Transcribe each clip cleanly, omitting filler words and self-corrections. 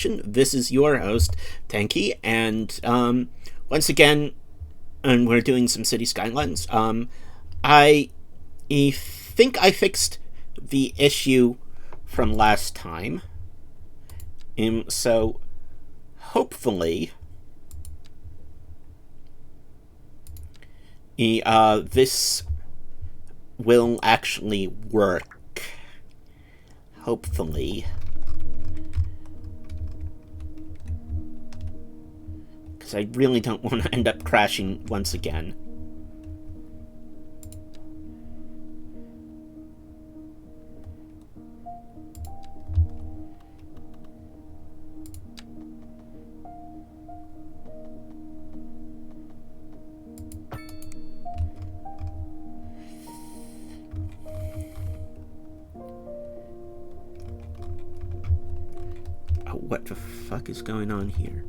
This is your host, Tanky, and once again, and we're doing some city skylines. I think I fixed the issue from last time, so hopefully, this will actually work. Hopefully. Because I really don't want to end up crashing once again. Oh, what the fuck is going on here?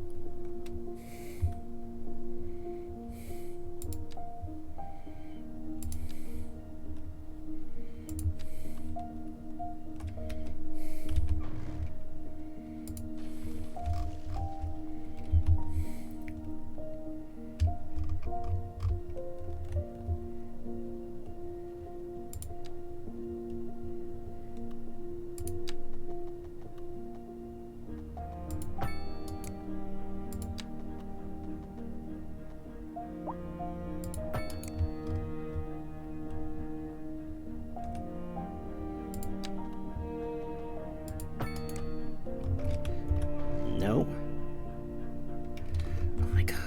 No? Oh my god.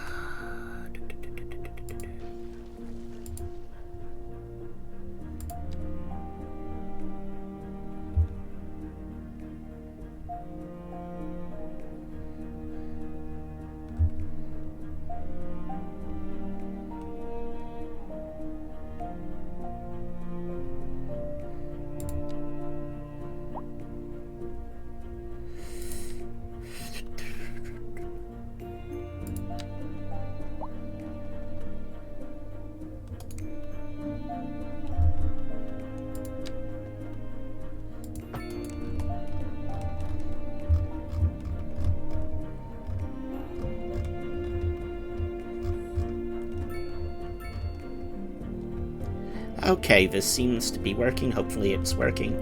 Okay, this seems to be working. Hopefully it's working.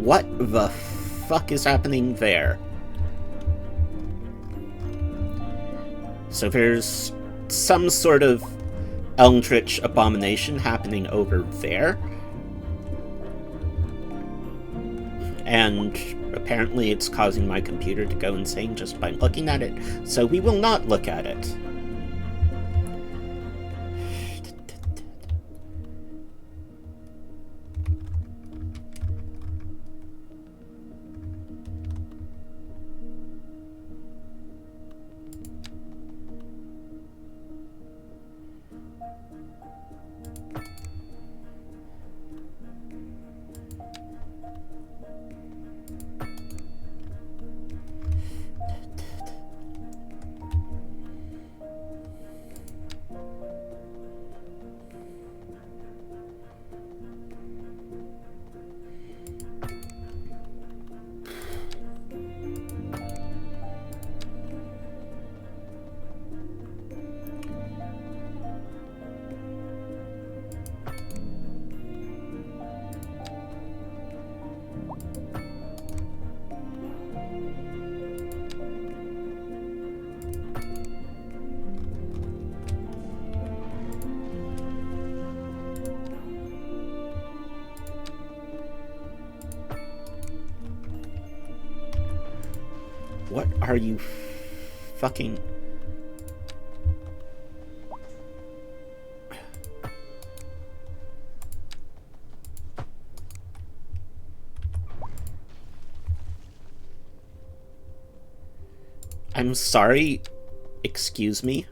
What the fuck is happening there? So there's some sort of eldritch abomination happening over there. And apparently it's causing my computer to go insane just by looking at it. So we will not look at it. What are you fucking... I'm sorry. Excuse me.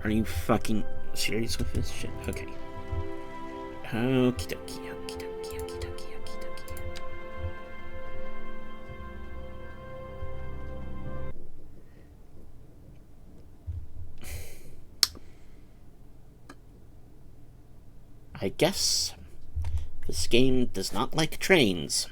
Are you fucking serious with this shit? Okay. Okie dokie, okie dokie, okie dokie, okie dokie. I guess this game does not like trains.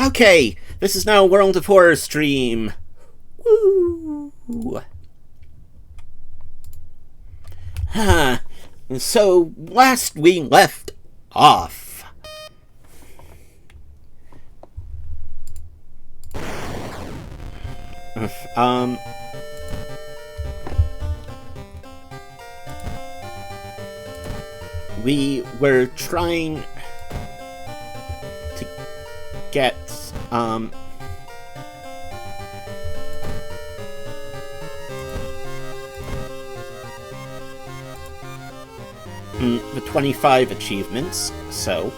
Okay, this is now a World of Horror stream. Woo! Huh. So, last we left off, we were trying to get, the 25 achievements, so,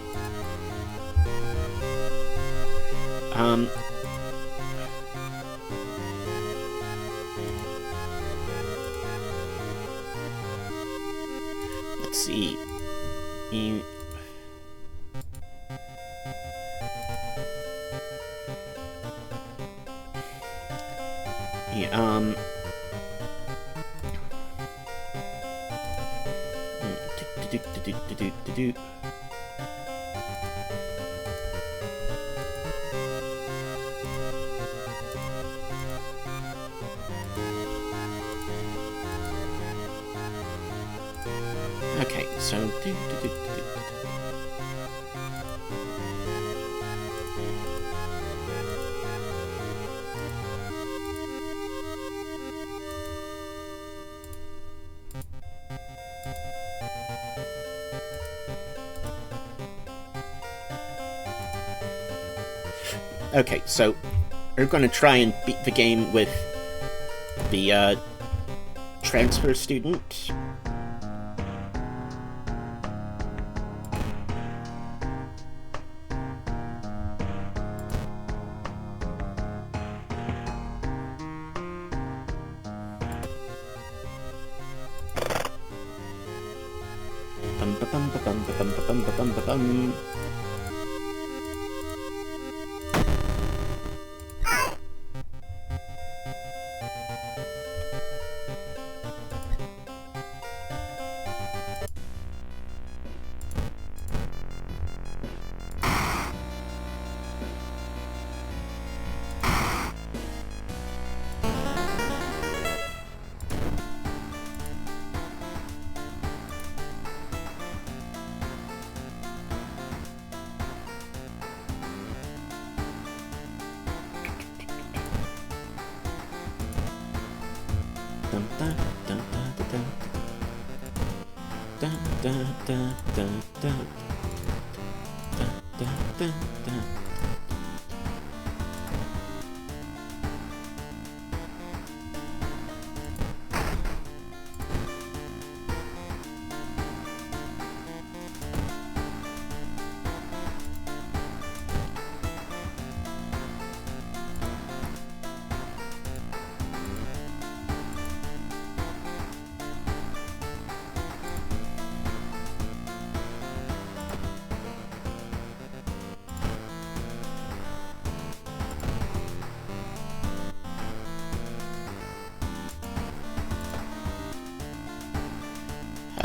let's see, okay, so, okay, so we're going to try and beat the game with the transfer student. Bum ba bum ba bum ba bum ba bum ba bum ba bum.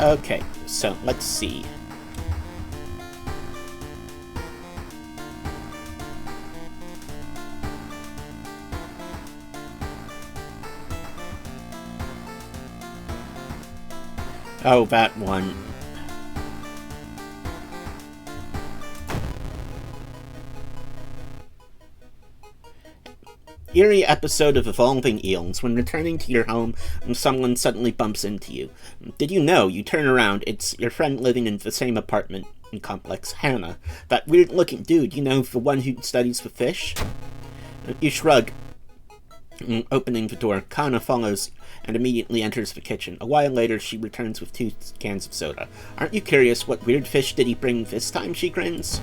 Okay, so let's see. Oh, that one. Eerie episode of Evolving Eons. When returning to your home, someone suddenly bumps into you. Did you know? You turn around, it's your friend living in the same apartment complex, Hannah. That weird-looking dude, you know, the one who studies the fish? You shrug, opening the door. Kana follows and immediately enters the kitchen. A while later, she returns with 2 cans of soda. Aren't you curious what weird fish did he bring this time? She grins.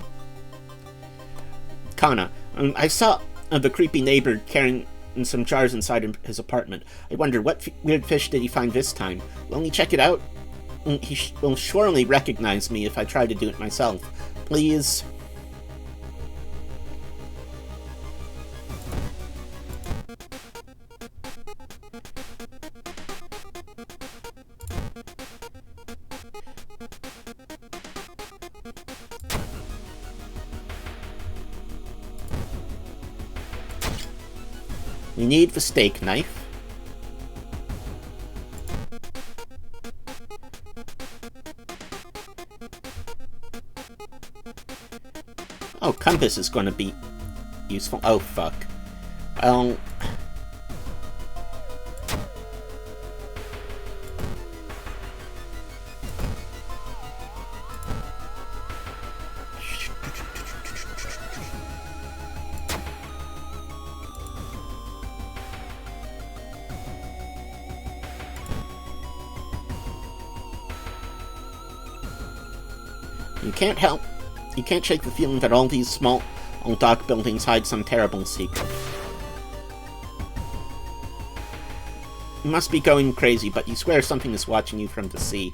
Kana, I saw the creepy neighbor carrying some jars inside his apartment. I wonder, what weird fish did he find this time? Will he check it out? He will surely recognize me if I try to do it myself. Please? You need the steak knife. Oh, compass is going to be useful. Oh, fuck. Well... You can't shake the feeling that all these small old dock buildings hide some terrible secret. You must be going crazy, but you swear something is watching you from the sea.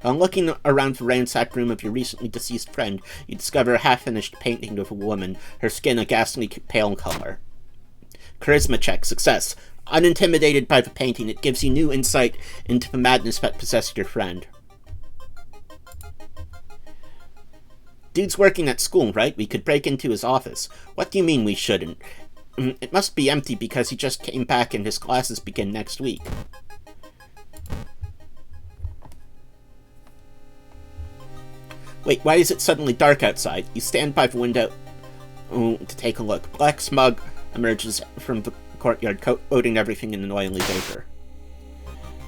While looking around the ransacked room of your recently deceased friend, you discover a half-finished painting of a woman, her skin a ghastly pale color. Charisma check. Success. Unintimidated by the painting, it gives you new insight into the madness that possessed your friend. Dude's working at school, right? We could break into his office. What do you mean we shouldn't? It must be empty because he just came back and his classes begin next week. Wait, why is it suddenly dark outside? You stand by the window to take a look. Black smog emerges from the courtyard, coating everything in an oily vapor.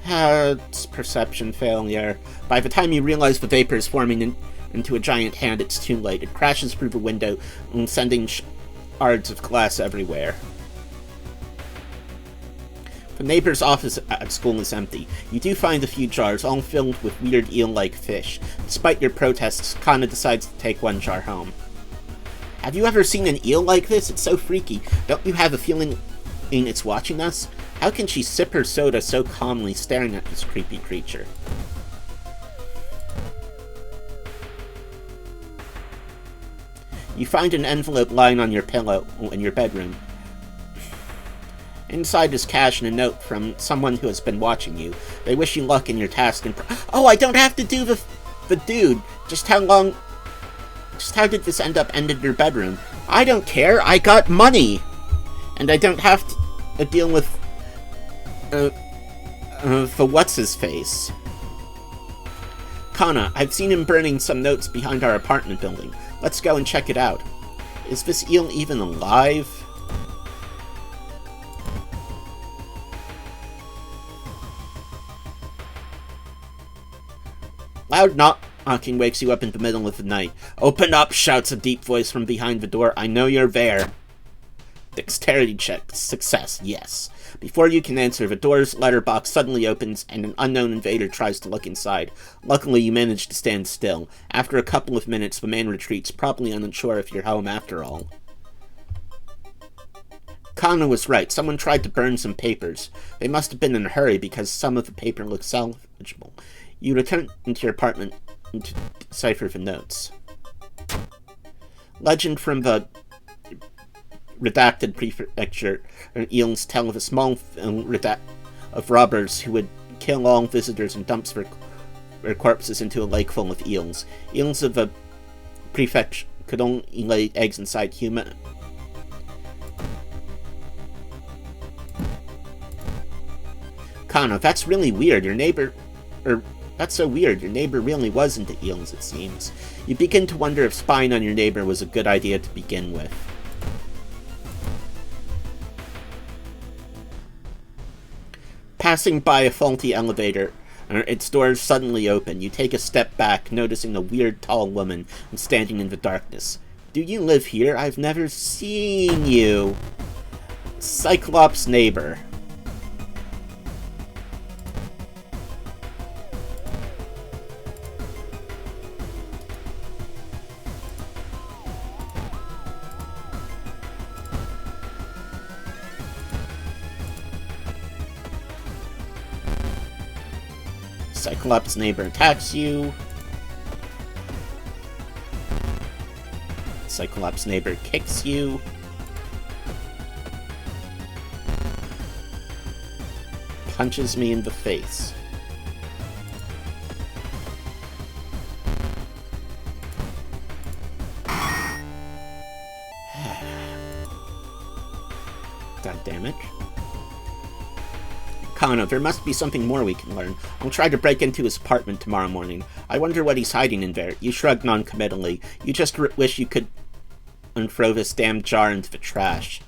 It's perception failure. By the time you realize the vapor is forming into a giant hand, it's too late. It crashes through the window, sending shards of glass everywhere. The neighbor's office at school is empty. You do find a few jars, all filled with weird eel-like fish. Despite your protests, Kana decides to take one jar home. Have you ever seen an eel like this? It's so freaky. Don't you have a feeling it's watching us? How can she sip her soda so calmly, staring at this creepy creature? You find an envelope lying on your pillow in your bedroom. Inside is cash and a note from someone who has been watching you. They wish you luck in your task and... Oh, I don't have to do the dude. Just how did this end up in your bedroom? I don't care. I got money. And I don't have to deal with... the what's-his-face. Kana, I've seen him burning some notes behind our apartment building. Let's go and check it out. Is this eel even alive? Loud knocking wakes you up in the middle of the night. Open up, shouts a deep voice from behind the door. I know you're there. Dexterity check. Success. Yes. Before you can answer, the door's letterbox suddenly opens and an unknown invader tries to look inside. Luckily, you manage to stand still. After a couple of minutes, the man retreats, probably unsure if you're home after all. Kana was right. Someone tried to burn some papers. They must have been in a hurry because some of the paper looks salvageable. You return into your apartment to decipher the notes. Legend from the redacted prefecture, eons tell of a small of robbers who would kill all visitors and dump their corpses into a lake full of eels. Eels of a prefecture could only lay eggs inside human. Kana, that's really weird. That's so weird. Your neighbor really was into eels, it seems. You begin to wonder if spying on your neighbor was a good idea to begin with. Passing by a faulty elevator, its doors suddenly open. You take a step back, noticing a weird, tall woman standing in the darkness. Do you live here? I've never seen you. Cyclops' neighbor. Cyclops' neighbor attacks you. Cyclops' neighbor kicks you. Punches me in the face. God damn it. Kana, there must be something more we can learn. I'll try to break into his apartment tomorrow morning. I wonder what he's hiding in there. You shrug non-committally. You just wish you could throw this damn jar into the trash.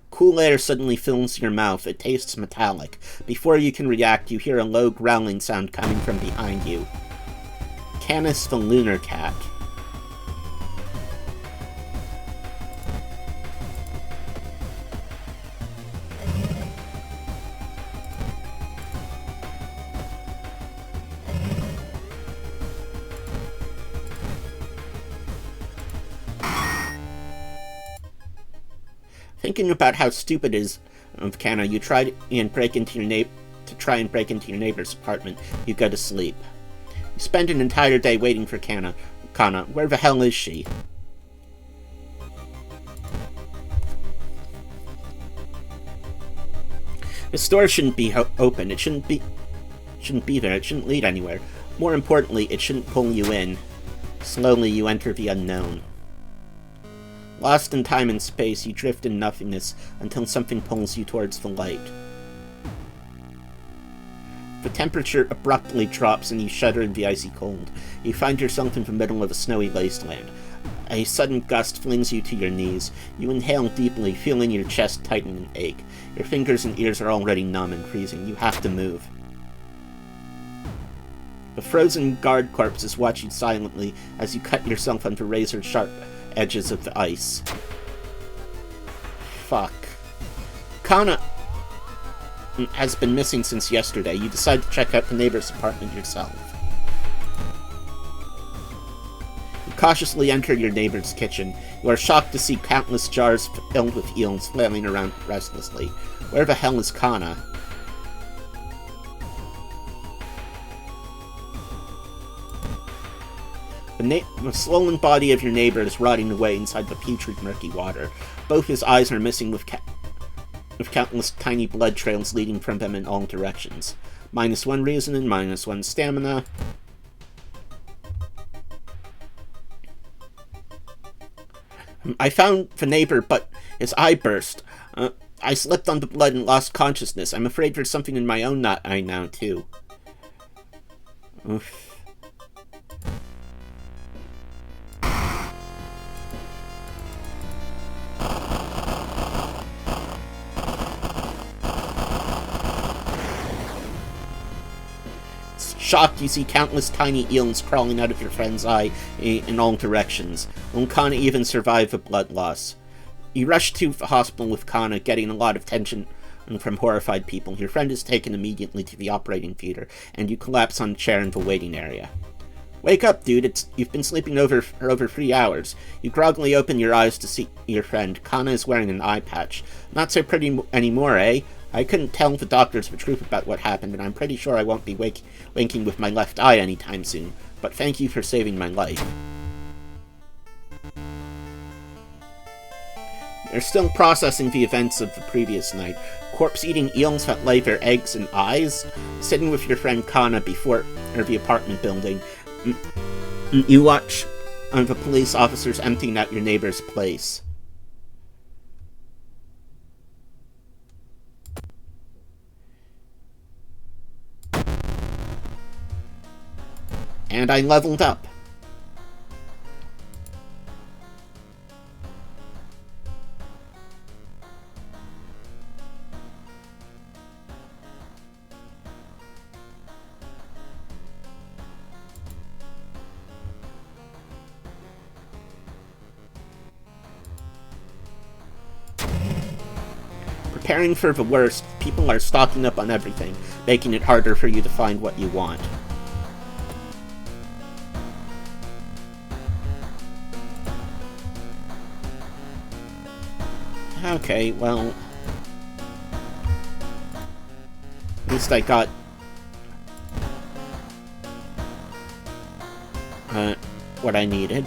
Cool air suddenly fills your mouth. It tastes metallic. Before you can react, you hear a low growling sound coming from behind you. Canis the Lunar Cat. Thinking about how stupid it is of Kana, you try and break into your neighbor's apartment. You go to sleep. You spend an entire day waiting for Kana. Kana, where the hell is she? This door shouldn't be open. It shouldn't be there. It shouldn't lead anywhere. More importantly, it shouldn't pull you in. Slowly, you enter the unknown. Lost in time and space, you drift in nothingness until something pulls you towards the light. The temperature abruptly drops and you shudder in the icy cold. You find yourself in the middle of a snowy wasteland. A sudden gust flings you to your knees. You inhale deeply, feeling your chest tighten and ache. Your fingers and ears are already numb and freezing. You have to move. The frozen guard corpses watch you silently as you cut yourself onto razor-sharp edges of the ice. Fuck. Kana has been missing since yesterday. You decide to check out the neighbor's apartment yourself. You cautiously enter your neighbor's kitchen. You are shocked to see countless jars filled with eels flailing around restlessly. Where the hell is Kana? The swollen body of your neighbor is rotting away inside the putrid, murky water. Both his eyes are missing with countless tiny blood trails leading from them in all directions. -1 reason and -1 stamina. I found the neighbor, but his eye burst. I slipped on the blood and lost consciousness. I'm afraid there's something in my own eye now, too. Oof. Shocked, you see countless tiny eels crawling out of your friend's eye in all directions. Kana even survived the blood loss. You rush to the hospital with Kana, getting a lot of tension from horrified people. Your friend is taken immediately to the operating theater, and you collapse on a chair in the waiting area. Wake up, dude. You've been sleeping for over 3 hours. You groggily open your eyes to see your friend. Kana is wearing an eye patch. Not so pretty anymore, eh? I couldn't tell the doctors the truth about what happened, and I'm pretty sure I won't be winking with my left eye anytime soon. But thank you for saving my life. They're still processing the events of the previous night. Corpse-eating eels that lay their eggs in eyes. Sitting with your friend Kana before the apartment building. You watch the police officers emptying out your neighbor's place. And I leveled up. Preparing for the worst, people are stocking up on everything, making it harder for you to find what you want. Okay, well... At least I got... what I needed.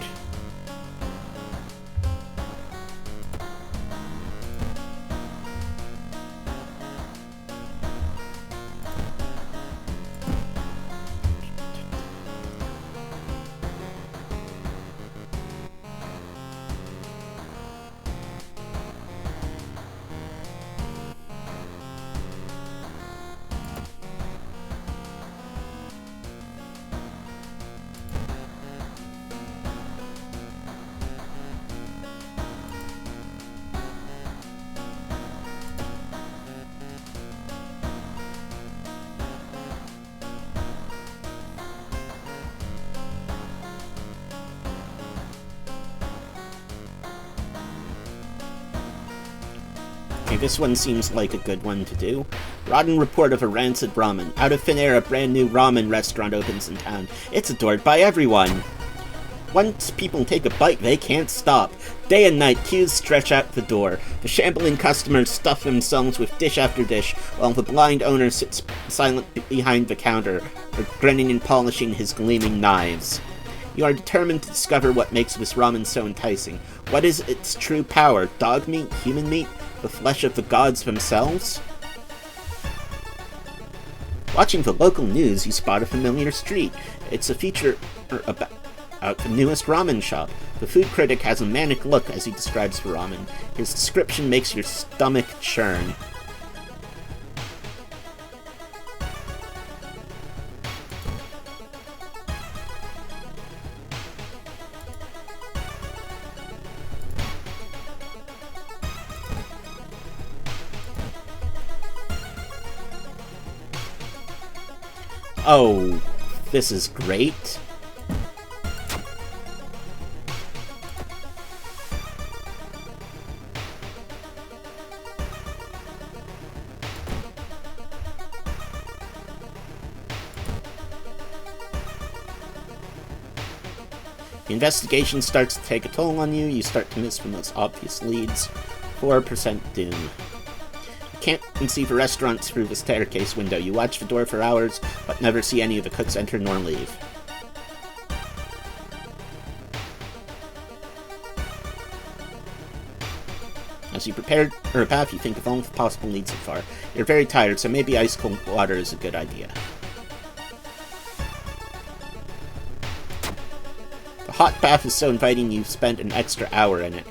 Okay, this one seems like a good one to do. Rotten report of a rancid ramen. Out of thin air, a brand new ramen restaurant opens in town. It's adored by everyone. Once people take a bite, they can't stop. Day and night, queues stretch out the door. The shambling customers stuff themselves with dish after dish, while the blind owner sits silent behind the counter, grinning and polishing his gleaming knives. You are determined to discover what makes this ramen so enticing. What is its true power? Dog meat? Human meat? The flesh of the gods themselves? Watching the local news, you spot a familiar street. It's a feature about the newest ramen shop. The food critic has a manic look as he describes the ramen. His description makes your stomach churn. Oh, this is great. The investigation starts to take a toll on you. You start to miss the most obvious leads. 4% doom. You can't see the restaurants through the staircase window. You watch the door for hours, but never see any of the cooks enter nor leave. As you prepare for a bath, you think of all the possible leads so far. You're very tired, so maybe ice cold water is a good idea. The hot bath is so inviting you've spent an extra hour in it.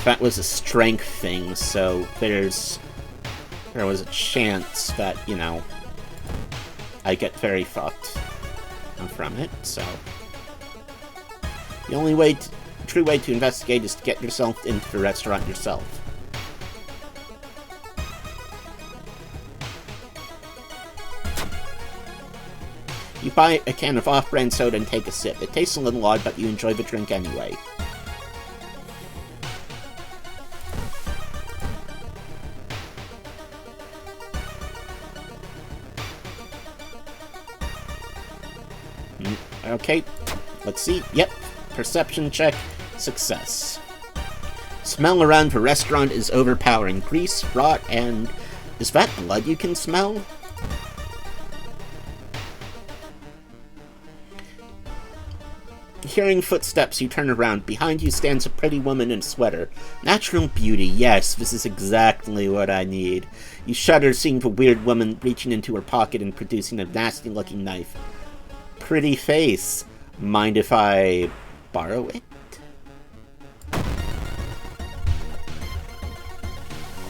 That was a strength thing, so there was a chance that, you know, I get very fucked from it, so... The only true way to investigate is to get yourself into the restaurant yourself. You buy a can of off-brand soda and take a sip. It tastes a little odd, but you enjoy the drink anyway. Okay, let's see. Yep, perception check, success. Smell around the restaurant is overpowering. Grease, rot, and... is that blood you can smell? Hearing footsteps, you turn around. Behind you stands a pretty woman in a sweater. Natural beauty, yes, this is exactly what I need. You shudder, seeing the weird woman reaching into her pocket and producing a nasty-looking knife. Pretty face. Mind if I borrow it?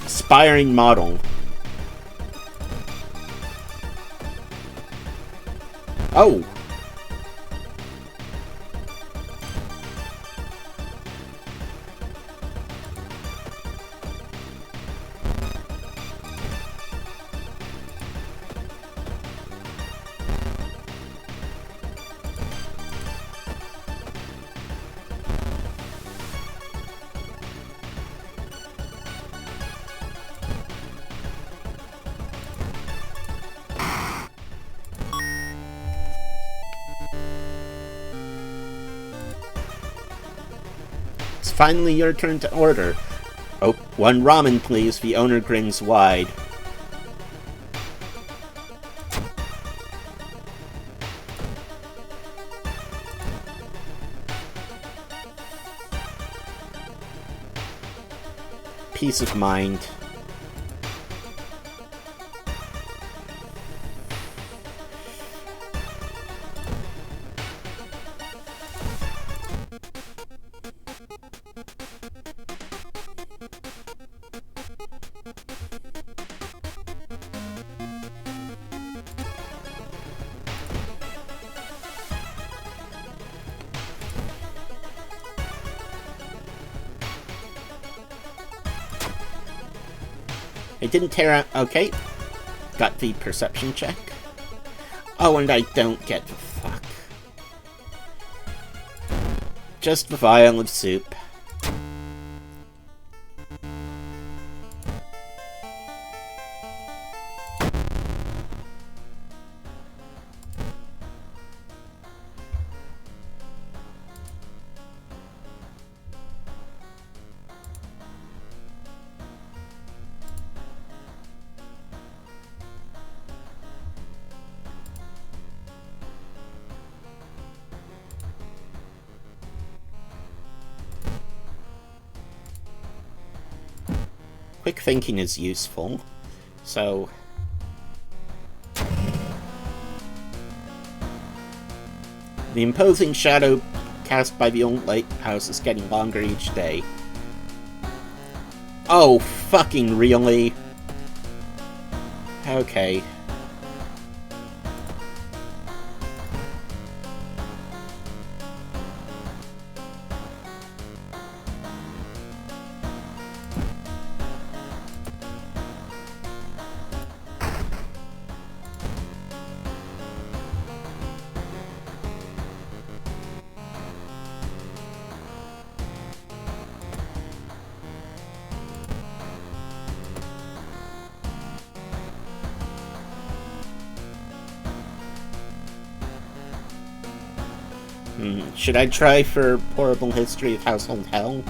Aspiring model. Oh! It's finally your turn to order. Oh, one ramen, please. The owner grins wide. Peace of mind. I didn't tear out... Okay. Got the perception check. Oh, and I don't get the fuck. Just the vial of soup. Quick thinking is useful, so... The imposing shadow cast by the old lighthouse is getting longer each day. Oh, fucking really? Okay. Should I try for Horrible History of Household Hell?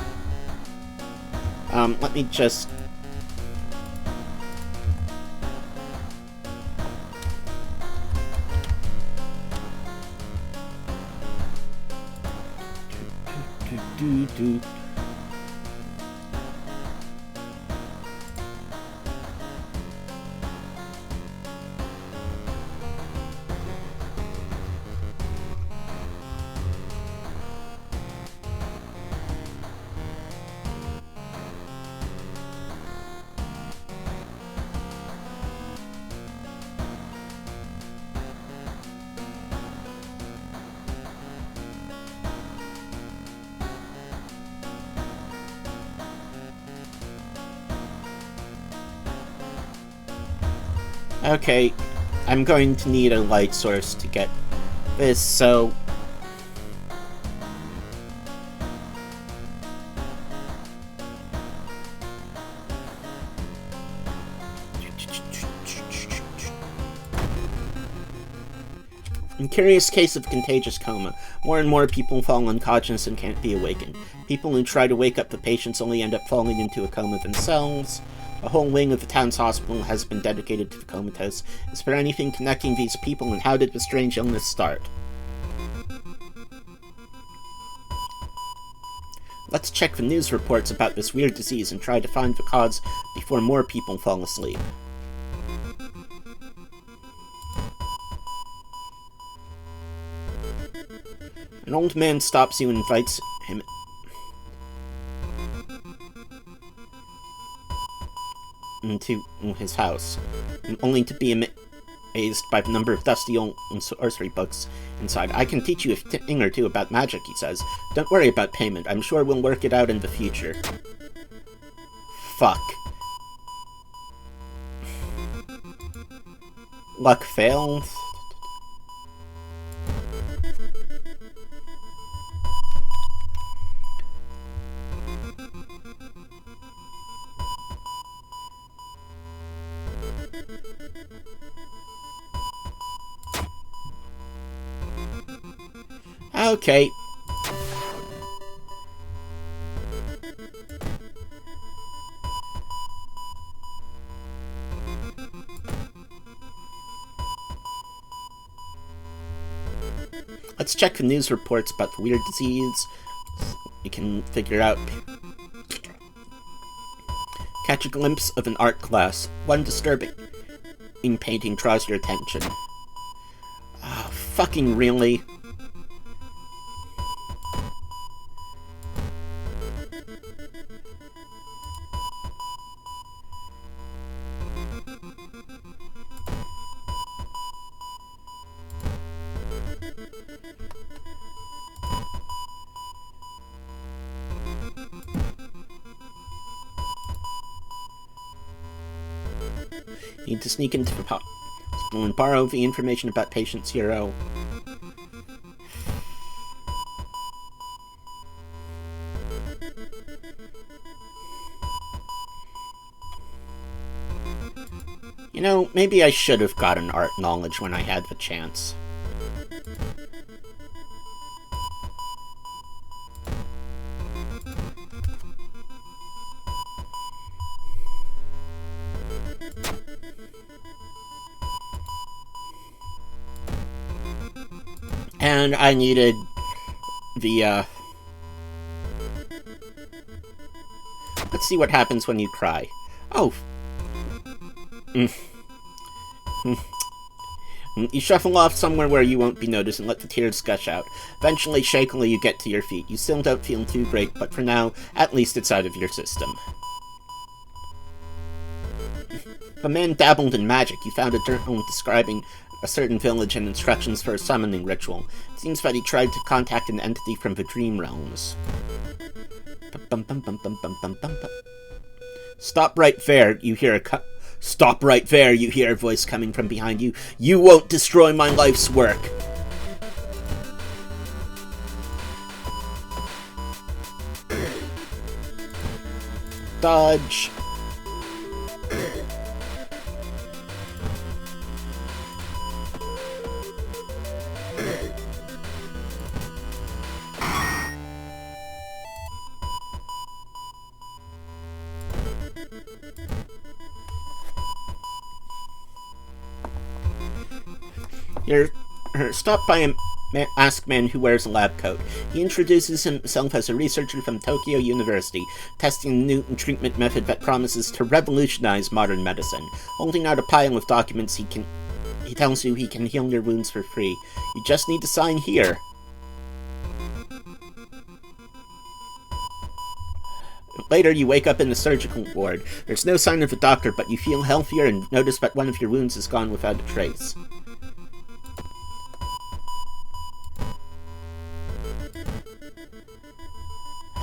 Let me just... Okay, I'm going to need a light source to get this, so... In curious case of contagious coma, more and more people fall unconscious and can't be awakened. People who try to wake up the patients only end up falling into a coma themselves. A whole wing of the town's hospital has been dedicated to the comatose. Is there anything connecting these people, and how did the strange illness start? Let's check the news reports about this weird disease and try to find the cause before more people fall asleep. An old man stops you and invites him into his house, only to be amazed by the number of dusty old sorcery books inside. I can teach you a thing or two about magic, he says. Don't worry about payment. I'm sure we'll work it out in the future. Fuck. Luck failed. Okay. Let's check the news reports about the weird disease. We can figure out. Catch a glimpse of an art class. One disturbing painting draws your attention. Oh, fucking really? Need to sneak into the hospital and borrow the information about patient 0. You know, maybe I should have gotten art knowledge when I had the chance. And I needed the, Let's see what happens when you cry. Oh. You shuffle off somewhere where you won't be noticed and let the tears gush out. Eventually, shakily, you get to your feet. You still don't feel too great, but for now, at least it's out of your system. The man dabbled in magic. You found a journal describing a certain village and instructions for a summoning ritual. It seems that he tried to contact an entity from the dream realms. Stop right there, you hear Stop right there, you hear a voice coming from behind you. You won't destroy my life's work. Dodge. You're stopped by a masked man who wears a lab coat. He introduces himself as a researcher from Tokyo University, testing a new treatment method that promises to revolutionize modern medicine. Holding out a pile of documents, he tells you he can heal your wounds for free. You just need to sign here. Later, you wake up in the surgical ward. There's no sign of a doctor, but you feel healthier and notice that one of your wounds is gone without a trace.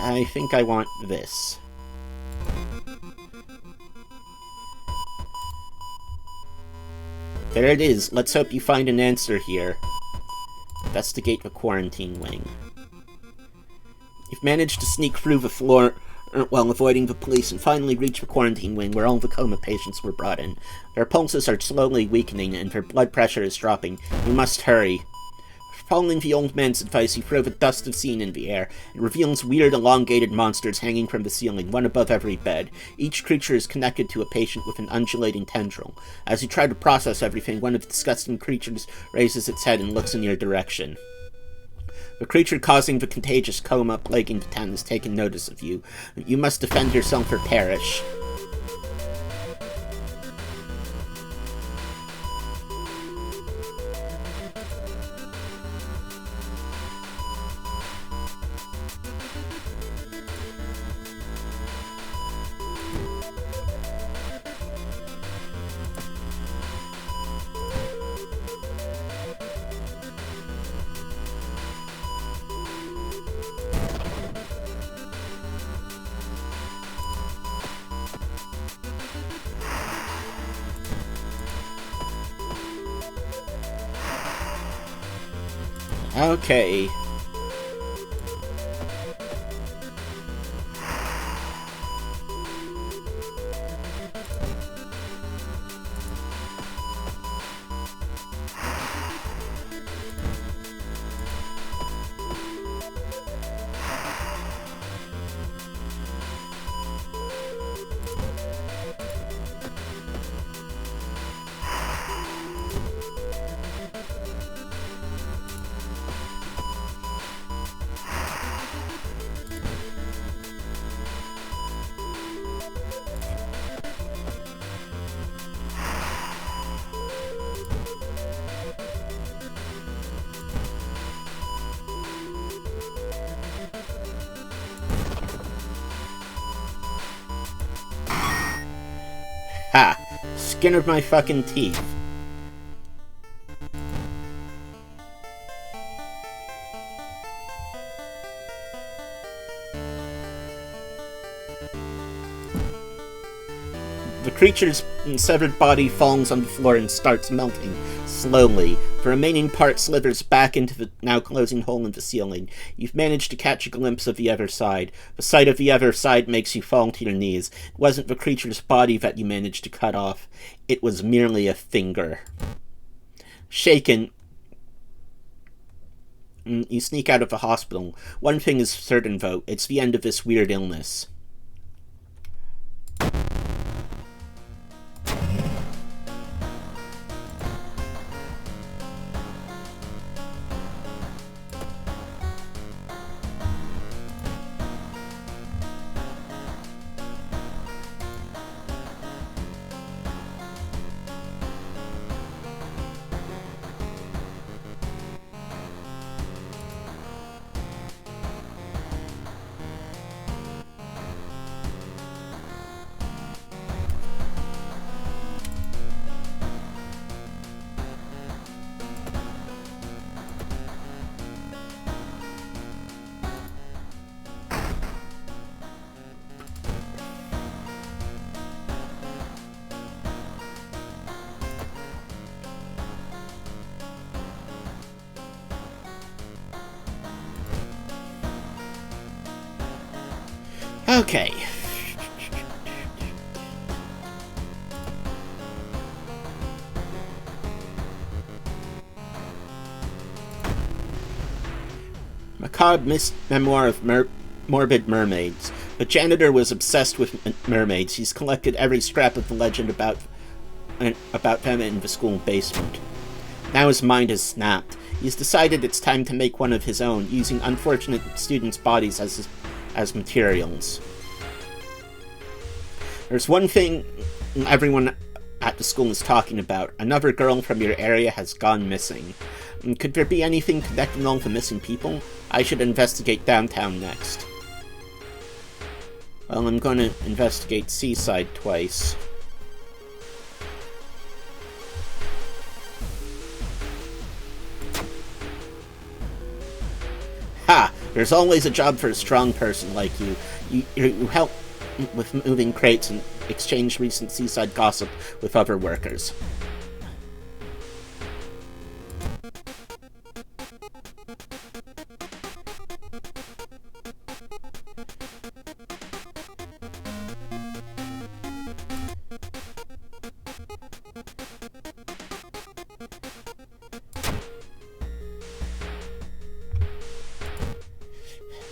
I think I want this. There it is. Let's hope you find an answer here. Investigate the quarantine wing. You've managed to sneak through the floor while avoiding the police and finally reach the quarantine wing where all the coma patients were brought in. Their pulses are slowly weakening and their blood pressure is dropping. You must hurry. Following the old man's advice, you throw the dust of scene in the air. It reveals weird, elongated monsters hanging from the ceiling, one above every bed. Each creature is connected to a patient with an undulating tendril. As you try to process everything, one of the disgusting creatures raises its head and looks in your direction. The creature causing the contagious coma plaguing the town has taken notice of you. You must defend yourself or perish. Okay. Ha! Skin of my fucking teeth. The creature's severed body falls on the floor and starts melting, slowly. The remaining part slithers back into the now closing hole in the ceiling. You've managed to catch a glimpse of the other side. The sight of the other side makes you fall to your knees. It wasn't the creature's body that you managed to cut off. It was merely a finger. Shaken, you sneak out of the hospital. One thing is certain, though. It's the end of this weird illness. Okay. Macabre memoir of morbid mermaids. The janitor was obsessed with mermaids. He's collected every scrap of the legend about them in the school basement. Now his mind has snapped. He's decided it's time to make one of his own, using unfortunate students' bodies as materials. There's one thing everyone at the school is talking about. Another girl from your area has gone missing. Could there be anything connecting all the missing people? I should investigate downtown next. Well, I'm going to investigate Seaside twice. Ha! There's always a job for a strong person like you. You help with moving crates and exchange recent Seaside gossip with other workers.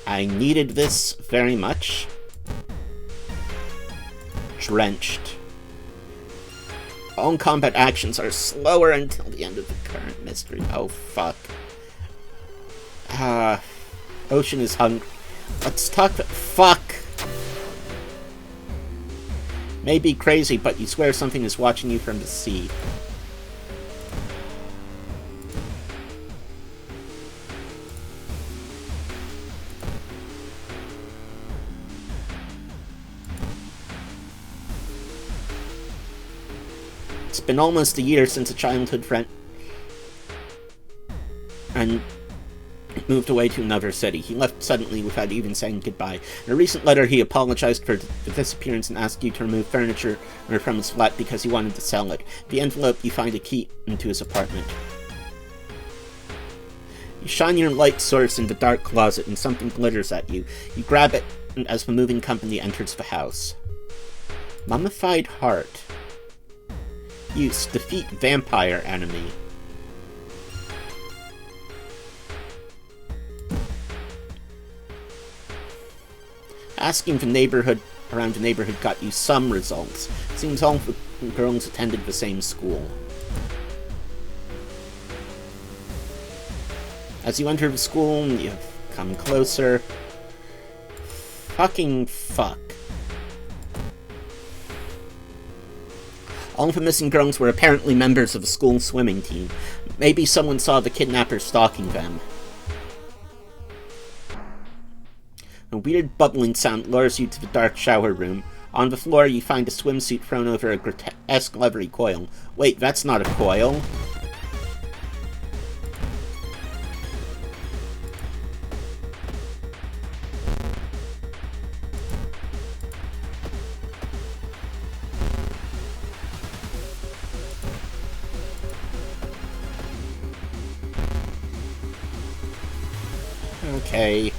I needed this very much. Drenched. All combat actions are slower until the end of the current mystery. Oh, fuck. Ah, Ocean is hungry. Let's talk. Fuck. May be crazy, but you swear something is watching you from the sea. It's been almost a year since a childhood friend and moved away to another city. He left suddenly without even saying goodbye. In a recent letter, he apologized for the disappearance and asked you to remove furniture from his flat because he wanted to sell it. In the envelope, you find a key into his apartment. You shine your light source in the dark closet and something glitters at you. You grab it as the moving company enters the house. Mummified heart. Use. Defeat vampire enemy. Asking around the neighborhood got you some results. Seems all the girls attended the same school. As you enter the school, you come closer. Fucking fuck. All of the missing girls were apparently members of a school swimming team. Maybe someone saw the kidnapper stalking them. A weird bubbling sound lures you to the dark shower room. On the floor, you find a swimsuit thrown over a grotesque leathery coil. Wait, that's not a coil. Okay.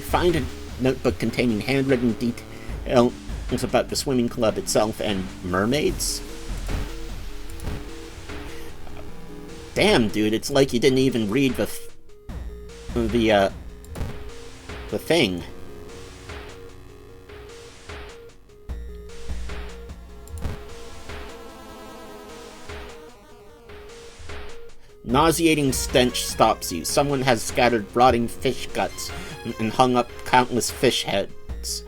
Find a notebook containing handwritten details about the swimming club itself and mermaids. Damn, dude, it's like you didn't even read the thing. Nauseating stench stops you. Someone has scattered rotting fish guts and hung up countless fish heads.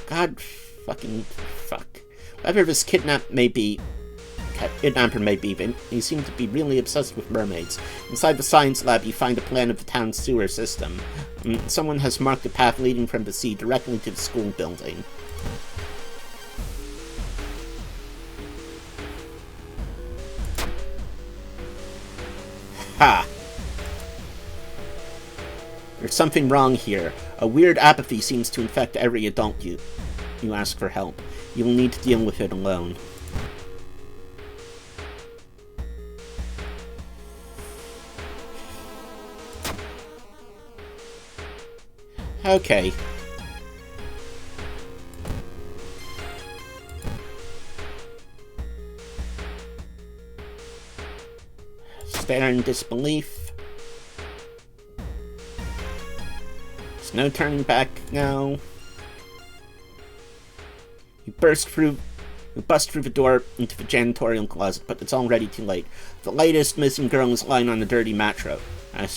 God fucking fuck. Whoever this kidnapper may be, he seemed to be really obsessed with mermaids. Inside the science lab, you find a plan of the town's sewer system. Someone has marked a path leading from the sea directly to the school building. Ha! There's something wrong here. A weird apathy seems to infect every adult you ask for help. You will need to deal with it alone. Okay. Stare in disbelief. There's no turning back now. You bust through the door into the janitorial closet, but it's already too late. The latest missing girl is lying on a dirty mattress.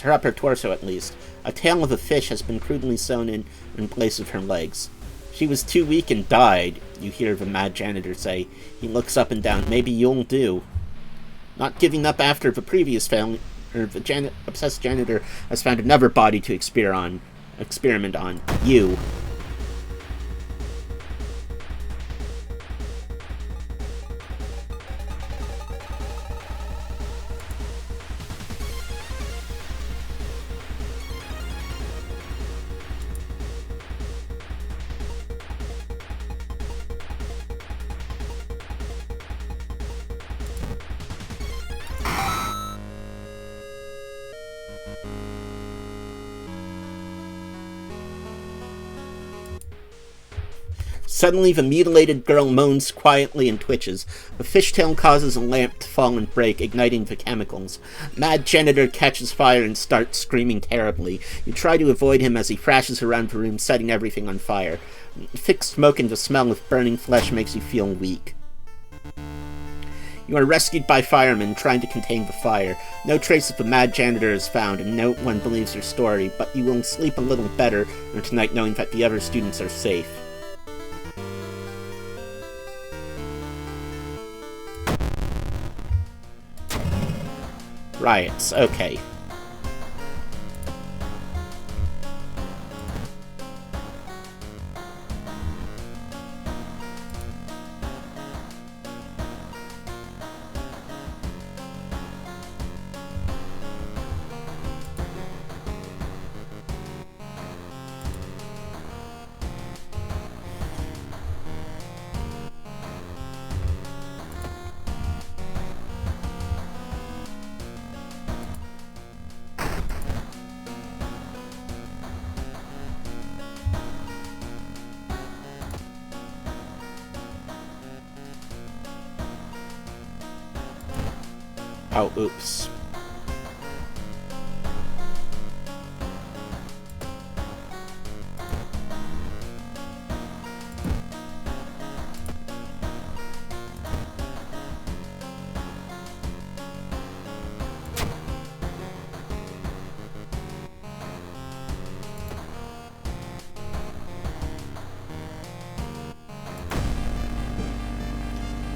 Her upper torso, at least. A tail of a fish has been crudely sewn in place of her legs. She was too weak and died, you hear the mad janitor say. He looks up and down. Maybe you'll do. Not giving up after the previous failure, the obsessed janitor has found another body to experiment on. You. Suddenly, the mutilated girl moans quietly and twitches. The fishtail causes a lamp to fall and break, igniting the chemicals. Mad Janitor catches fire and starts screaming terribly. You try to avoid him as he thrashes around the room, setting everything on fire. Thick smoke and the smell of burning flesh makes you feel weak. You are rescued by firemen trying to contain the fire. No trace of the Mad Janitor is found, and no one believes your story, but you will sleep a little better tonight knowing that the other students are safe. Riots, okay. Oh, oops.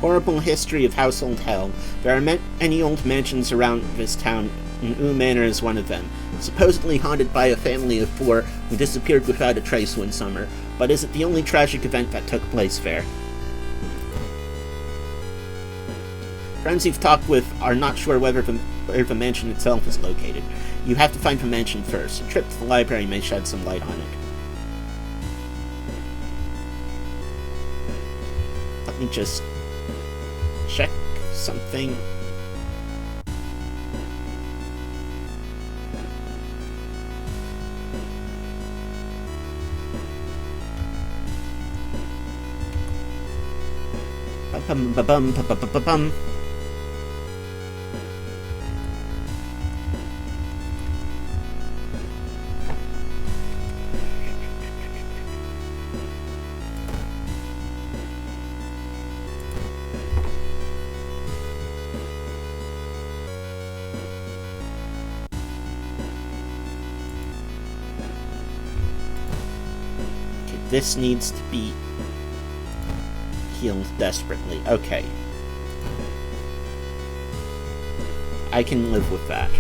Horrible history of household hell. There are many old mansions around this town, and Oo Manor is one of them. Supposedly haunted by a family of 4 who disappeared without a trace one summer, but is it the only tragic event that took place there? Friends you've talked with are not sure where the mansion itself is located. You have to find the mansion first. A trip to the library may shed some light on it. Let me just check something. Ba-bum. This needs to be healed desperately. Okay. I can live with that.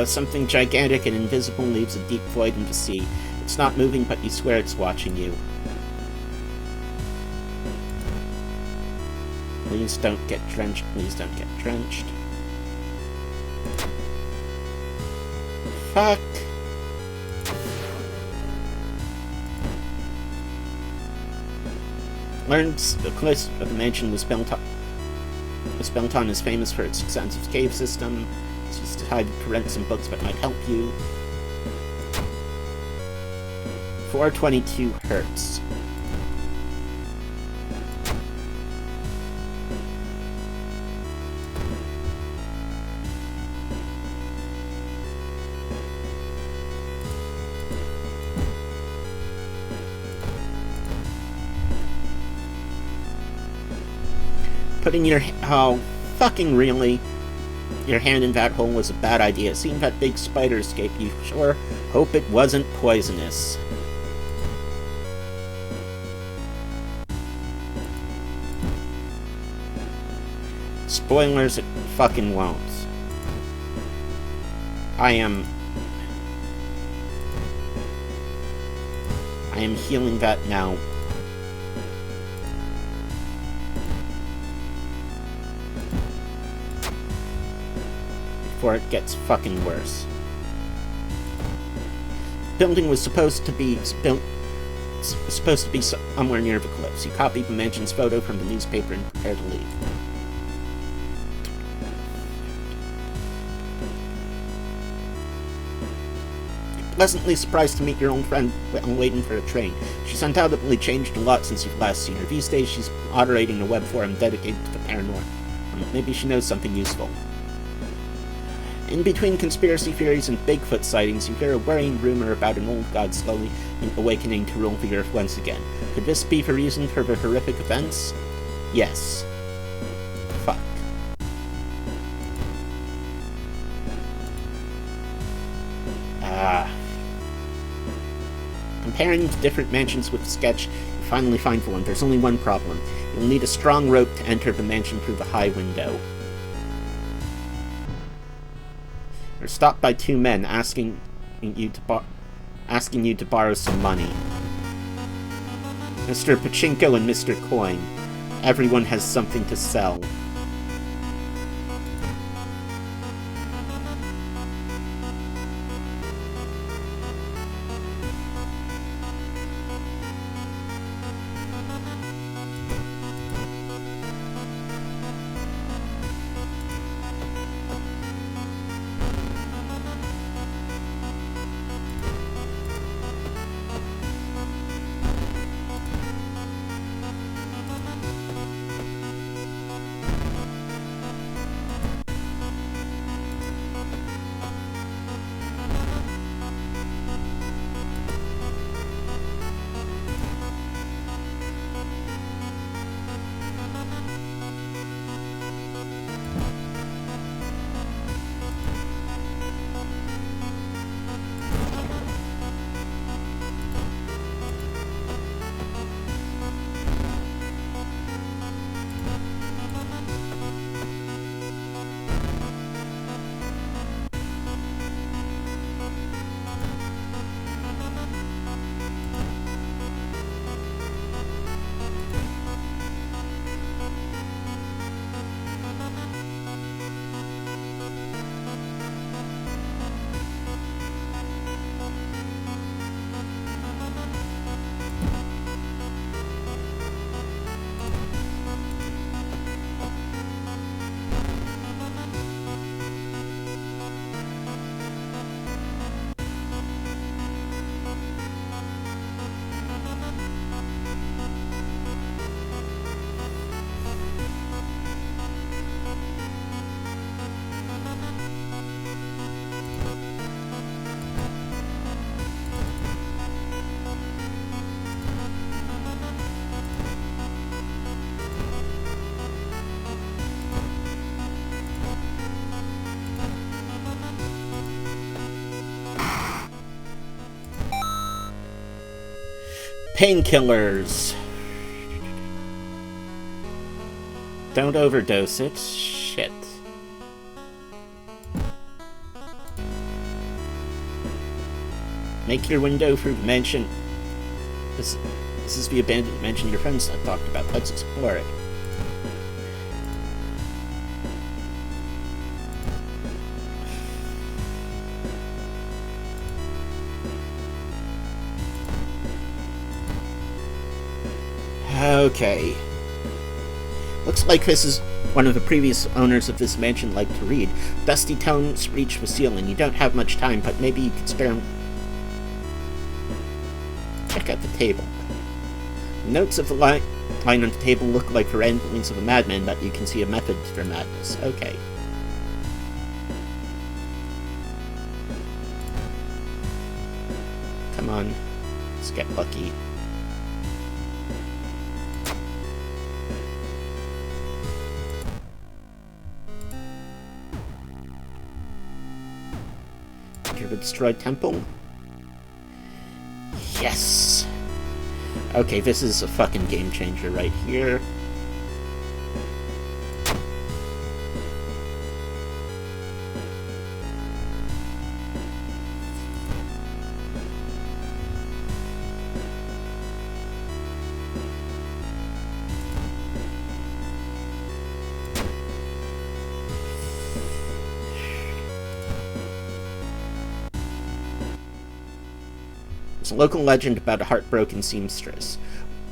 Something gigantic and invisible leaves a deep void in the sea. It's not moving, but you swear it's watching you. Please don't get drenched. Please don't get drenched. Fuck. Learns the place of the mansion was built on is famous for its extensive cave system. It's used to hide current some books that might help you. 422 hertz. Putting your... Oh, fucking really? Your hand in that hole was a bad idea. Seeing that big spider escape, you sure hope it wasn't poisonous. Spoilers, it fucking won't. I am healing that now. Before it gets fucking worse. Building was supposed to be built It's supposed to be somewhere near the cliffs. You copy the mansion's photo from the newspaper and prepare to leave. Pleasantly surprised to meet your old friend while waiting for a train. She's undoubtedly changed a lot since you've last seen her. These days she's moderating a web forum dedicated to the paranormal. Maybe she knows something useful. In between conspiracy theories and Bigfoot sightings, you hear a worrying rumor about an old god slowly awakening to rule the earth once again. Could this be the reason for the horrific events? Yes. Fuck. Comparing different mansions with sketch, you finally find one. There's only one problem. You'll need a strong rope to enter the mansion through the high window. You're stopped by two men asking you to borrow some money. Mr. Pachinko and Mr. Coin. Everyone has something to sell. Painkillers. Don't overdose it. Shit. Make your window through the mansion. This is the abandoned mansion your friends had talked about. Let's explore it. Okay. Looks like this is one of the previous owners of this mansion liked to read. Dusty tomes reach the ceiling. You don't have much time, but maybe you could spare him. Check out the table. Notes of the line on the table look like the ramblings of a madman, but you can see a method to their madness. Okay. Come on. Let's get lucky. The destroyed temple? Yes! Okay, this is a fucking game changer right here. There's a local legend about a heartbroken seamstress.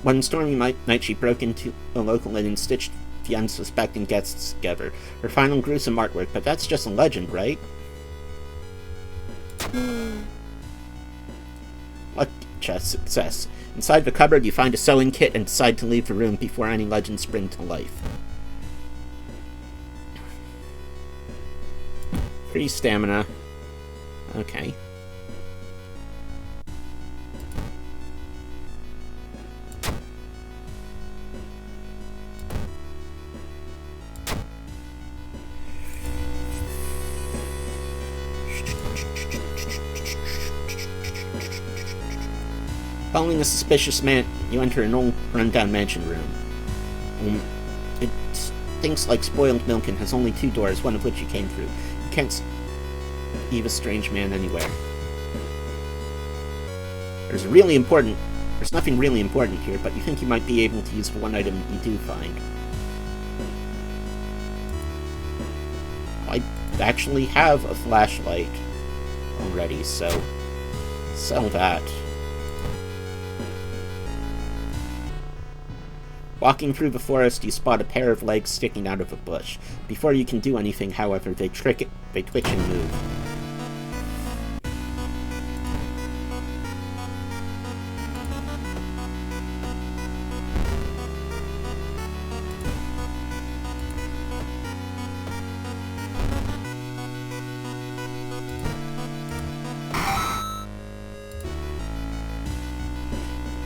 One stormy night, she broke into a local inn and stitched the unsuspecting guests together. Her final gruesome artwork, but that's just a legend, right? What success. Inside the cupboard, you find a sewing kit and decide to leave the room before any legends spring to life. 3 stamina. Okay. Following a suspicious man, you enter an old, run-down mansion room. It stinks like spoiled milk and has only 2 doors, one of which you came through. You can't see a strange man anywhere. There's nothing really important here, but you think you might be able to use the one item you do find. I actually have a flashlight already, so sell that. Walking through the forest, you spot a pair of legs sticking out of a bush. Before you can do anything, however, they twitch and move.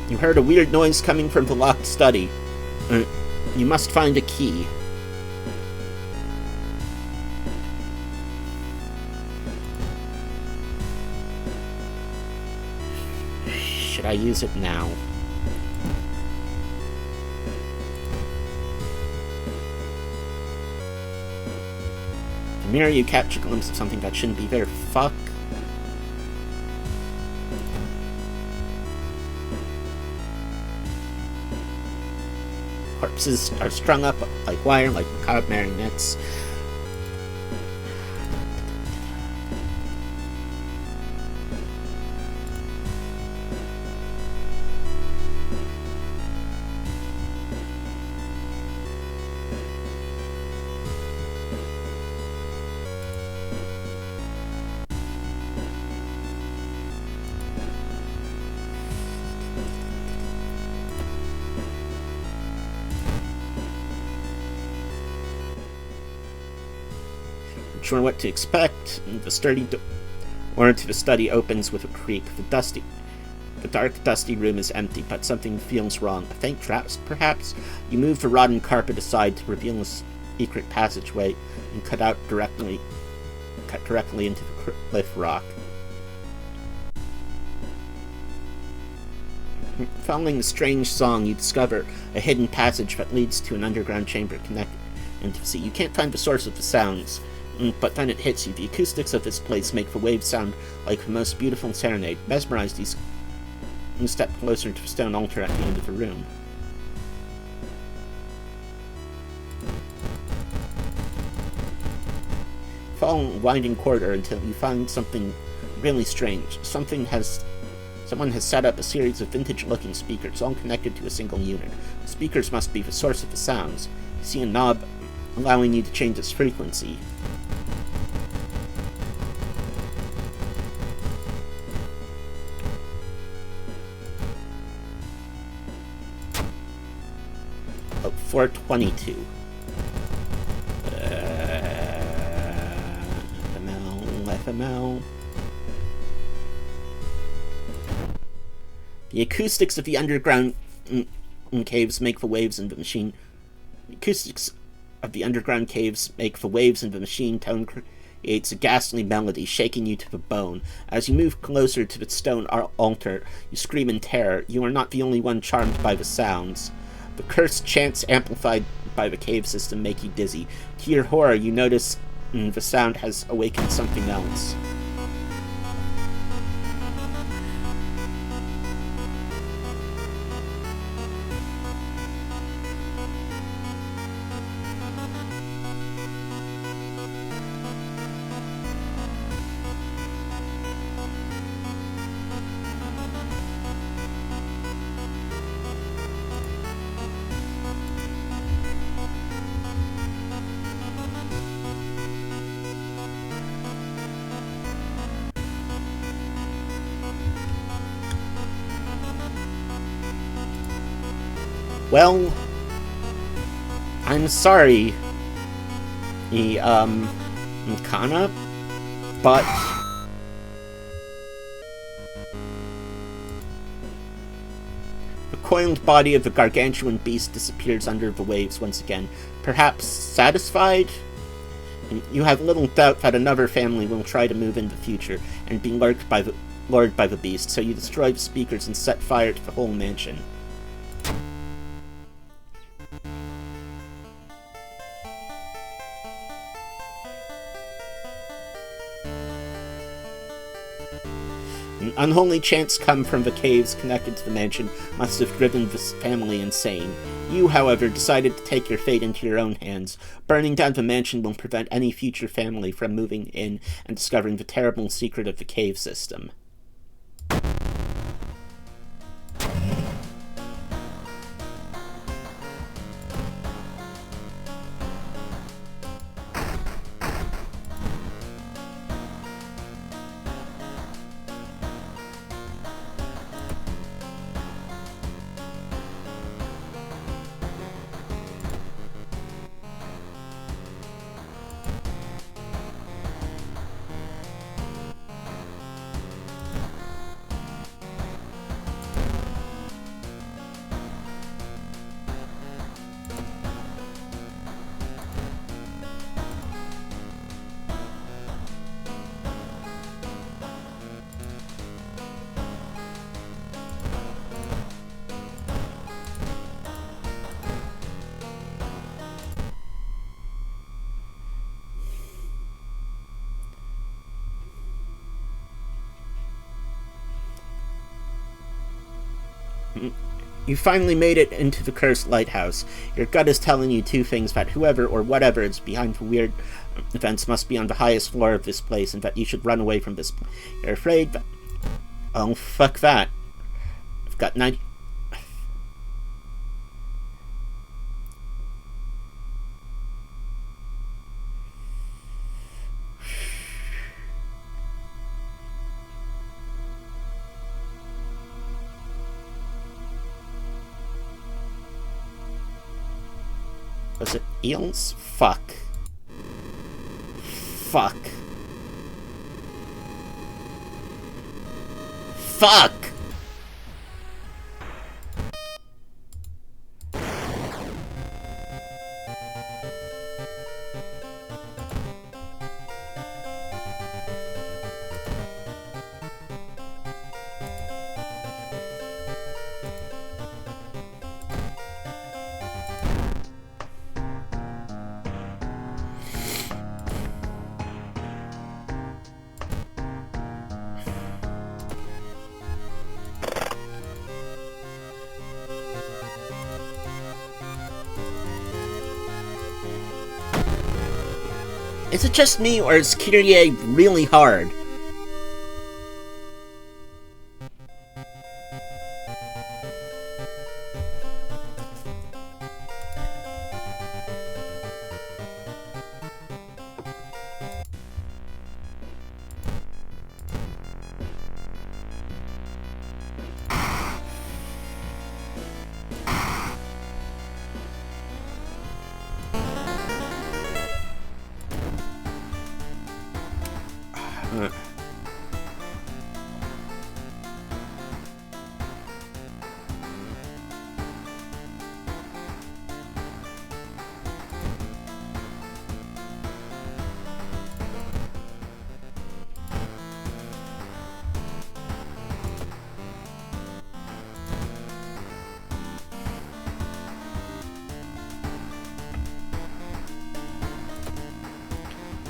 You heard a weird noise coming from the locked study. You must find a key. Should I use it now? The mirror, you catch a glimpse of something that shouldn't be there. Fuck. Corpses are strung up like wire, like macabre marionettes. Sure what to expect. The sturdy door to the study opens with a creak. The dark, dusty room is empty, but something feels wrong. A faint trap, perhaps? You move the rotten carpet aside to reveal a secret passageway and cut directly into the cliff rock. Following the strange song, you discover a hidden passage that leads to an underground chamber connected into the sea. You can't find the source of the sounds, but then it hits you. The acoustics of this place make the waves sound like the most beautiful serenade. Mesmerized, you step closer to the stone altar at the end of the room. Follow a winding corridor until you find something really strange. Someone has set up a series of vintage-looking speakers, all connected to a single unit. The speakers must be the source of the sounds. You see a knob allowing you to change its frequency. Oh, 422. FML. The acoustics of the underground caves make the waves in the machine. The acoustics of the underground caves make the waves in the machine tone creates a ghastly melody, shaking you to the bone. As you move closer to the stone altar, you scream in terror. You are not the only one charmed by the sounds. The cursed chants amplified by the cave system make you dizzy. To your horror, you notice the sound has awakened something else. Well, I'm sorry, Nkana, but the coiled body of the gargantuan beast disappears under the waves once again. Perhaps satisfied? You have little doubt that another family will try to move in the future and be lured by the beast, so you destroy the speakers and set fire to the whole mansion. An unholy chants come from the caves connected to the mansion must have driven this family insane. You, however, decided to take your fate into your own hands. Burning down the mansion will prevent any future family from moving in and discovering the terrible secret of the cave system. You finally made it into the cursed lighthouse. Your gut is telling you two things: that whoever or whatever is behind the weird events must be on the highest floor of this place, and that you should run away from this place. You're afraid that... Oh, fuck that. I've got 90... Was it eels? Fuck. Fuck. Fuck! Is it just me, or is Kyrie really hard?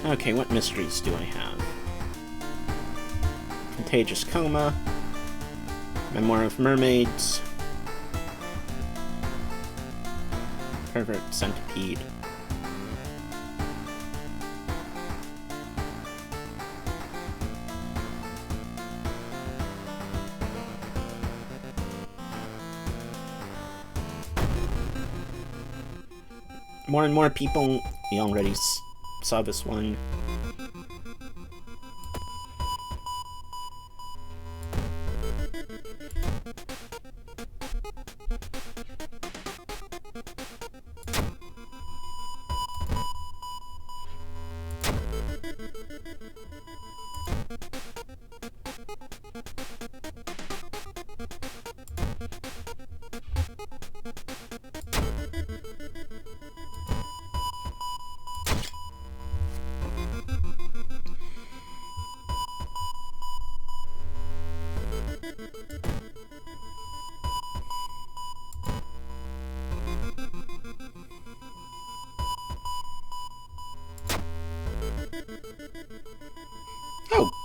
Okay, what mysteries do I have? Contagious Coma, Memoir of Mermaids, Pervert Centipede. More and more people, we already saw this one.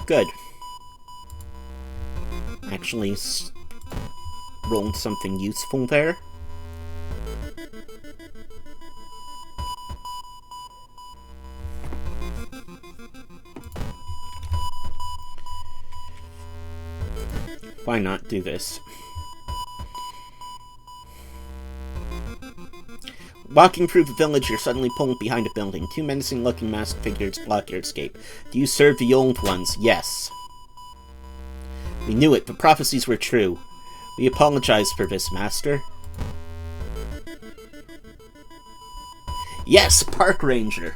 good. Actually rolled something useful there. Why not do this? Walking through the village, you're suddenly pulled behind a building. Two menacing-looking masked figures block your escape. Do you serve the old ones? Yes. We knew it. The prophecies were true. We apologize for this, Master. Yes, Park Ranger.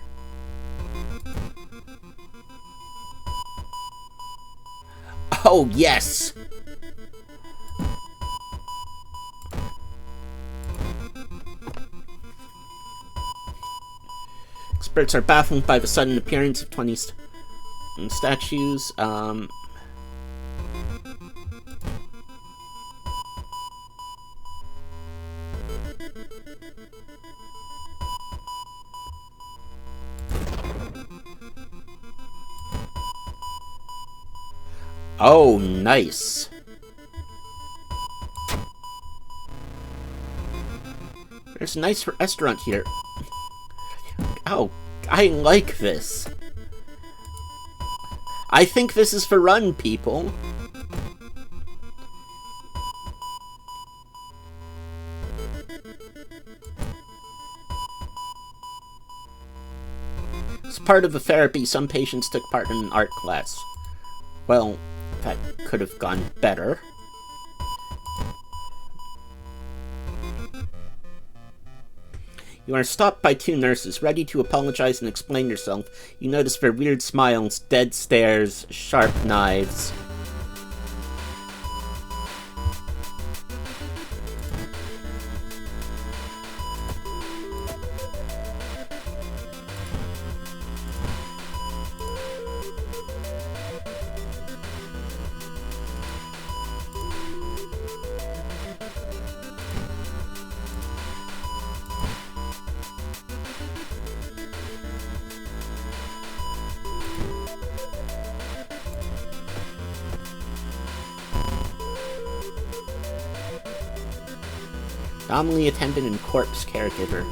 Oh, yes! Experts are baffled by the sudden appearance of 20 statues. Oh, nice. There's a nice restaurant here. Oh, I like this. I think this is for run, people. As part of the therapy, some patients took part in an art class. Well, that could have gone better. You are stopped by two nurses, ready to apologize and explain yourself. You notice their weird smiles, dead stares, sharp knives. Anomaly attendant and corpse caregiver.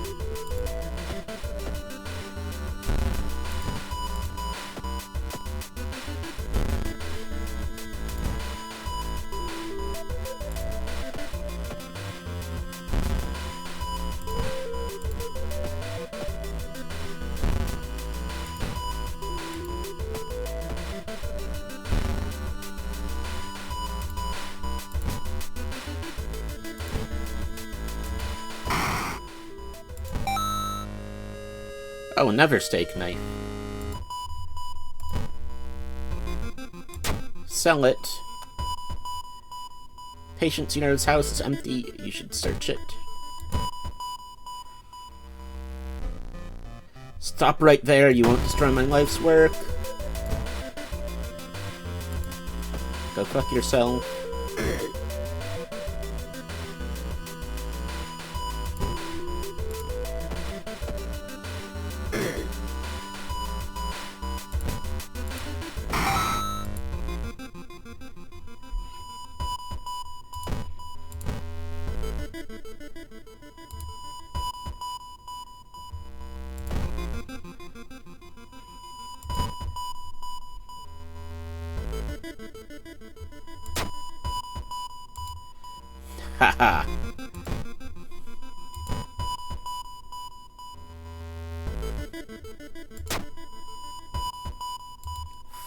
Oh, another steak knife. Sell it. Patient Zero's house is empty. You should search it. Stop right there. You won't destroy my life's work. Go fuck yourself. Haha.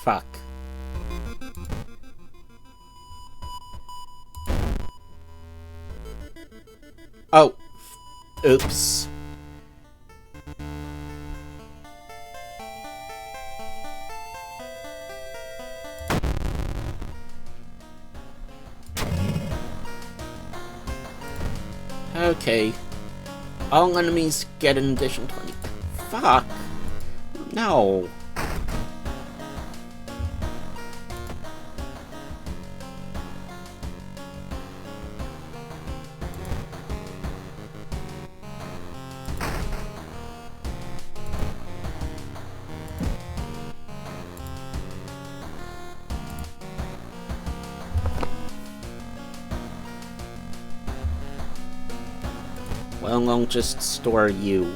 Fuck. Oh. Oops. Okay. All enemies get an additional 20. Fuck. No. Well, I'll just store you.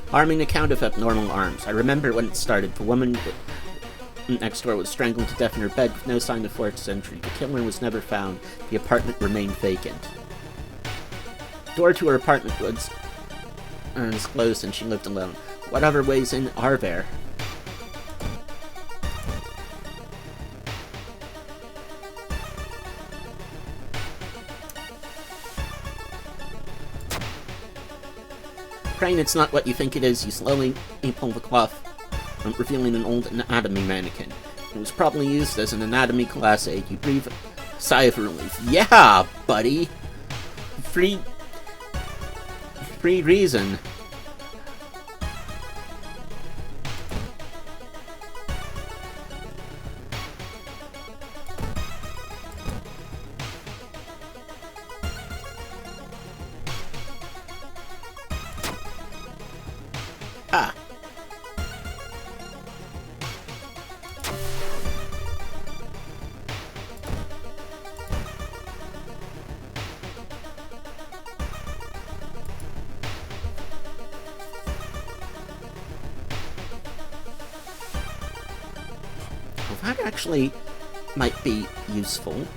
Alarming account of abnormal arms. I remember when it started. The woman next door was strangled to death in her bed with no sign of forced entry. The killer was never found. The apartment remained vacant. Door to her apartment was closed and she lived alone. What other ways in are there? Praying it's not what you think it is, you slowly pull the cloth, revealing an old anatomy mannequin. It was probably used as an anatomy class aid. You breathe a sigh of relief. Yeah, buddy! Free reason. Ah. Well, that actually might be useful.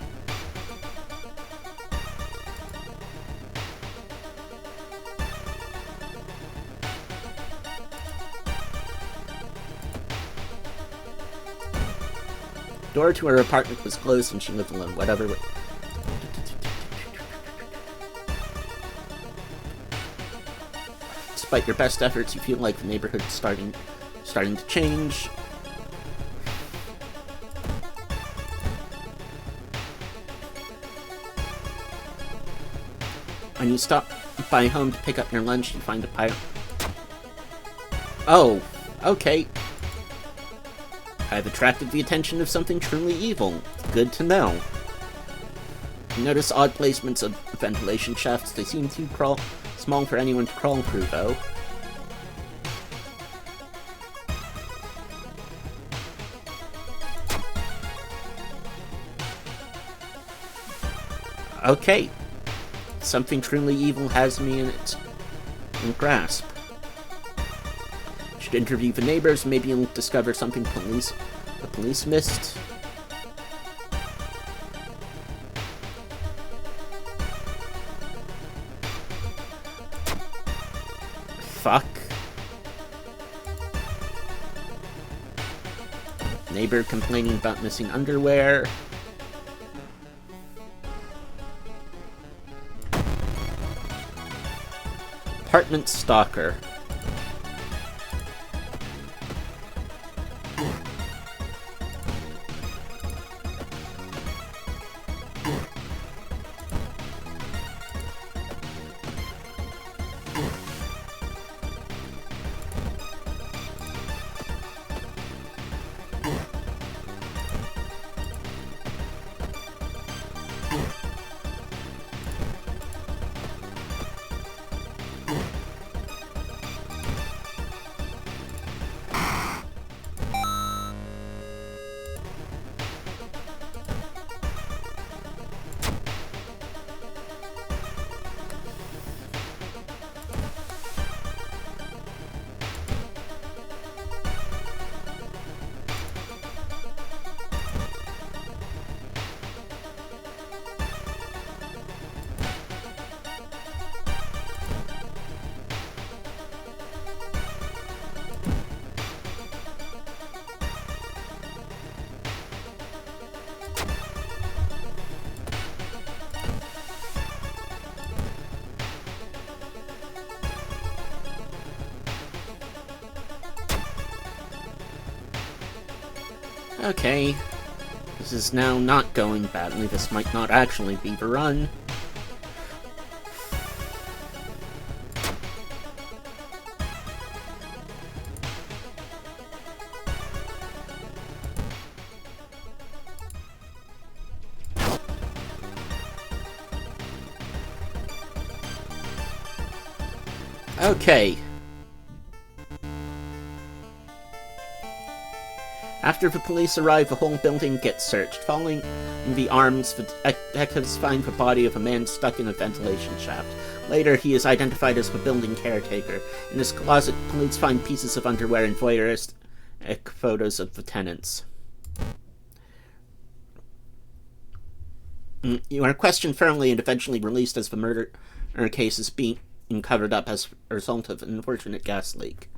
Door to her apartment was closed and she lived alone. Whatever. Despite your best efforts, you feel like the neighborhood is starting to change. When you stop by home to pick up your lunch, you find a pile. Oh, okay. I've attracted the attention of something truly evil. Good to know. You notice odd placements of ventilation shafts. They seem too small for anyone to crawl through, though. Okay. Something truly evil has me in its grasp. Should interview the neighbors, maybe you'll discover something the police missed. Fuck. Neighbor complaining about missing underwear. Apartment stalker. Okay. This is now not going badly. This might not actually be the run. Okay. After the police arrive, the whole building gets searched. Following the arms, the detectives find the body of a man stuck in a ventilation shaft. Later, he is identified as the building caretaker. In his closet, police find pieces of underwear and voyeuristic photos of the tenants. You are questioned firmly and eventually released as the murder case is being covered up as a result of an unfortunate gas leak.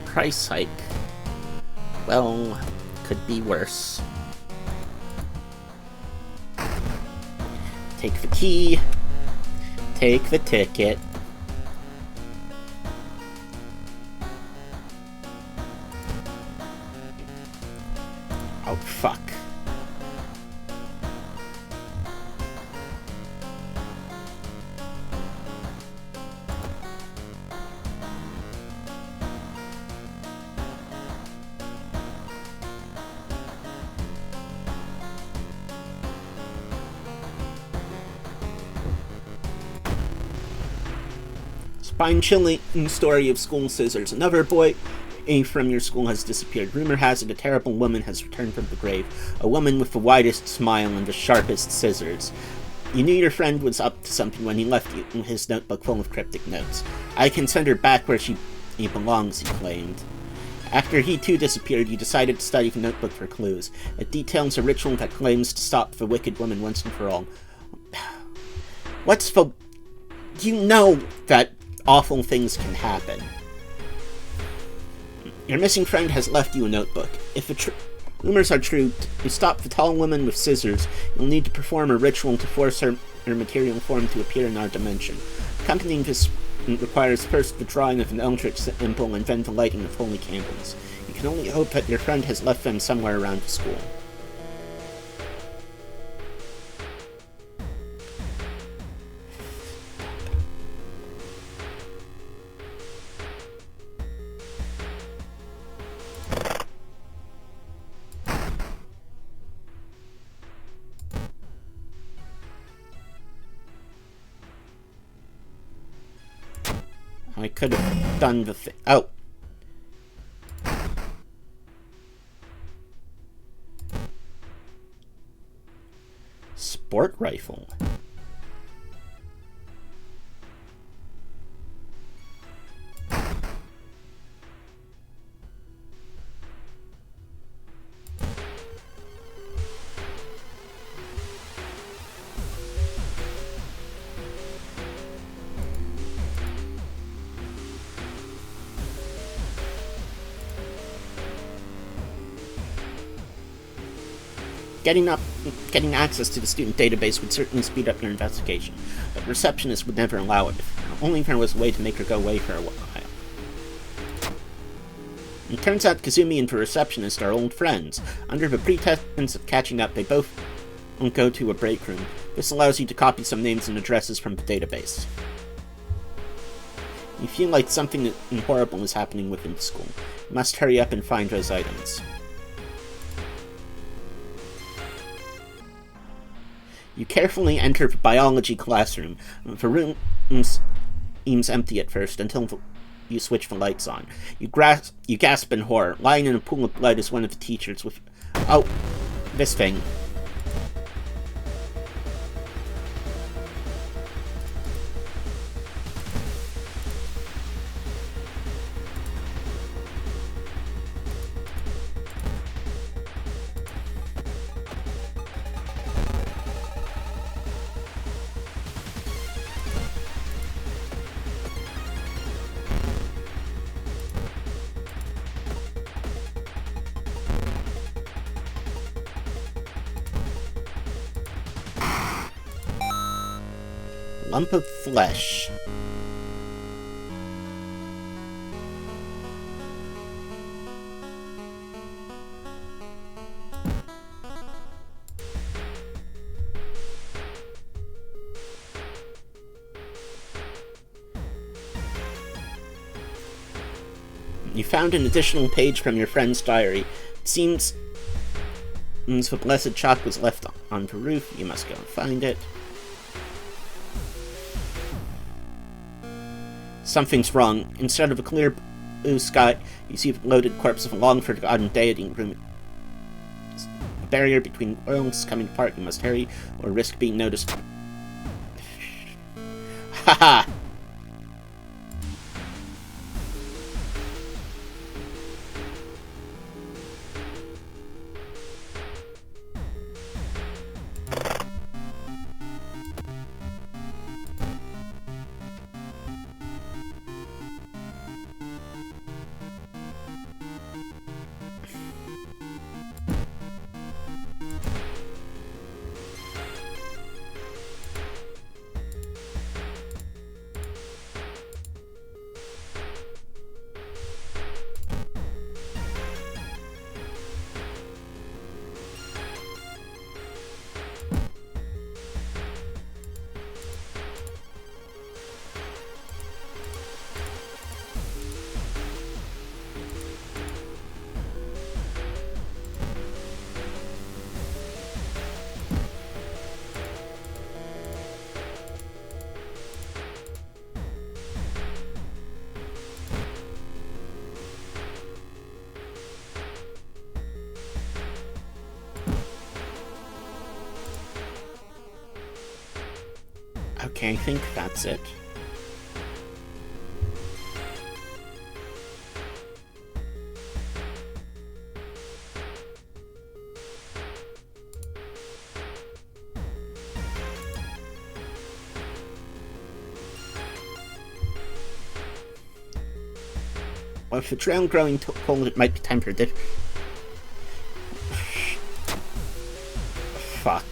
Price hike. Well, could be worse. Take the key. Take the ticket. Oh, fuck. Spine-chilling story of school scissors. Another boy from your school has disappeared. Rumor has it a terrible woman has returned from the grave. A woman with the widest smile and the sharpest scissors. You knew your friend was up to something when he left you his notebook full of cryptic notes. I can send her back where she belongs, he claimed. After he too disappeared, you decided to study the notebook for clues. It details a ritual that claims to stop the wicked woman once and for all. What's the... You know that awful things can happen. Your missing friend has left you a notebook. If the rumors are true, to stop the tall woman with scissors, you'll need to perform a ritual to force her material form to appear in our dimension. Accompanying this requires first the drawing of an eldritch symbol and then the lighting of holy candles. You can only hope that your friend has left them somewhere around the school. I could have done the thing. Oh. Sport rifle. Getting access to the student database would certainly speed up your investigation, but the receptionist would never allow it. Only if there was a way to make her go away for a while. It turns out Kazumi and the receptionist are old friends. Under the pretense of catching up, they both go to a break room. This allows you to copy some names and addresses from the database. You feel like something horrible is happening within the school. You must hurry up and find those items. You carefully enter the biology classroom. The room seems empty at first until you switch the lights on. You gasp in horror. Lying in a pool of blood is one of the teachers with... Oh, this thing. lump of flesh. You found an additional page from your friend's diary. It seems the blessed chalk was left on the roof. You must go and find it. Something's wrong. Instead of a clear blue sky, you see the bloated corpse of a long-forgotten deity room. A barrier between worlds coming apart. You must hurry or risk being noticed. Haha! Okay, I think that's it. Well, if the trail growing cold, it might be time for this. Fuck.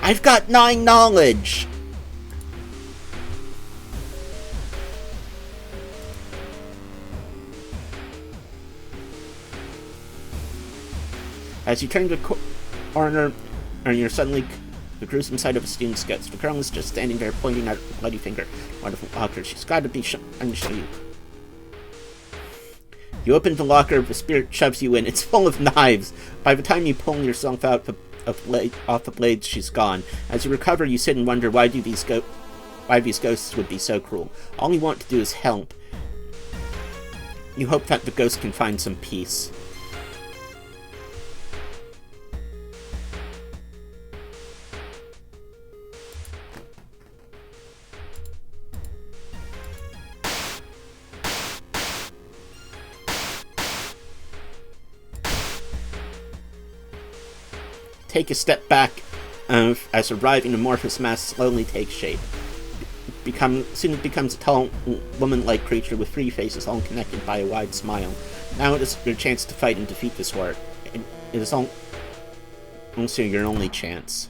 I've got 9 knowledge! As you turn the corner, and you're suddenly the gruesome sight of a student's ghost. The girl is just standing there, pointing out a bloody finger. Wonderful locker. She's got to be trying to show you. You open the locker, the spirit shoves you in. It's full of knives. By the time you pull yourself out off the blades, she's gone. As you recover, you sit and wonder why these ghosts would be so cruel. All you want to do is help. You hope that the ghost can find some peace. Take a step back as a writhing amorphous mass slowly takes shape. Soon it becomes a tall, woman-like creature with 3 faces, all connected by a wide smile. Now it is your chance to fight and defeat this horror. It is also your only chance.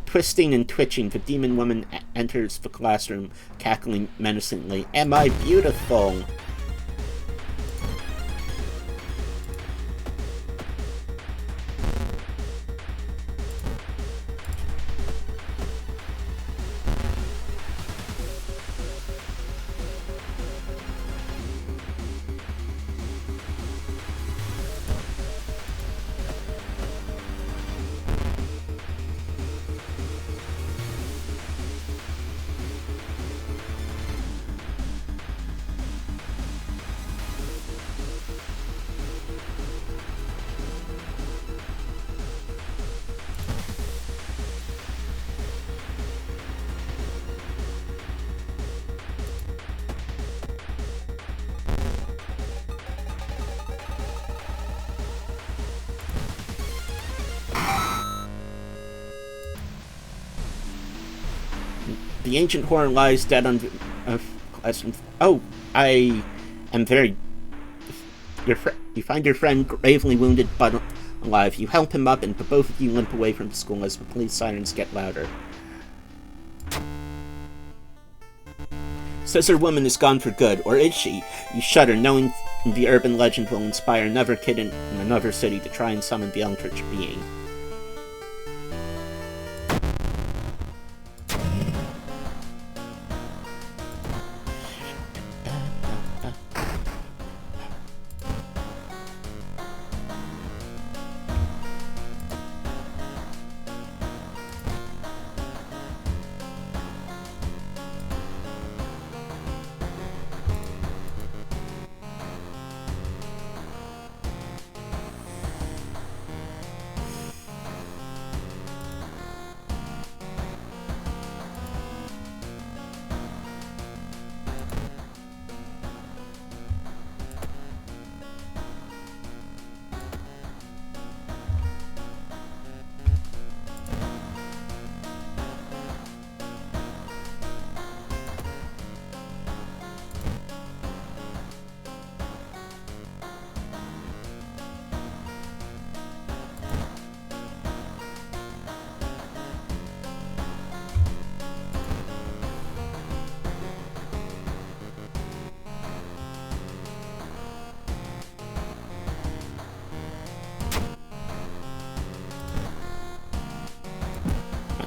Twisting and twitching, the demon woman enters the classroom, cackling menacingly. Am I beautiful? The ancient horror lies dead on... oh, I am very... You find your friend gravely wounded but alive. You help him up and both of you limp away from the school as the police sirens get louder. Scissor Woman is gone for good, or is she? You shudder, knowing the urban legend will inspire another kid in another city to try and summon the Eldritch being.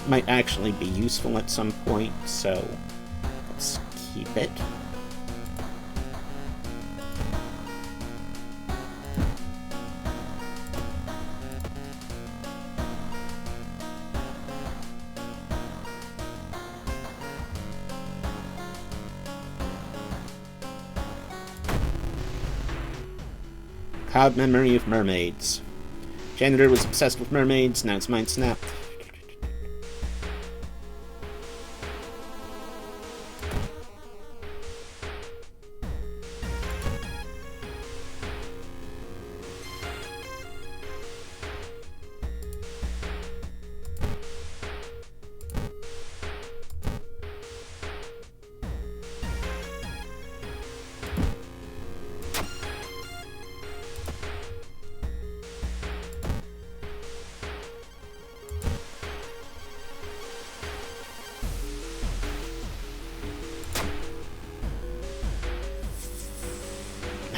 Might actually be useful at some point, so let's keep it. Cloud memory of mermaids. Janitor was obsessed with mermaids, now his mind snapped.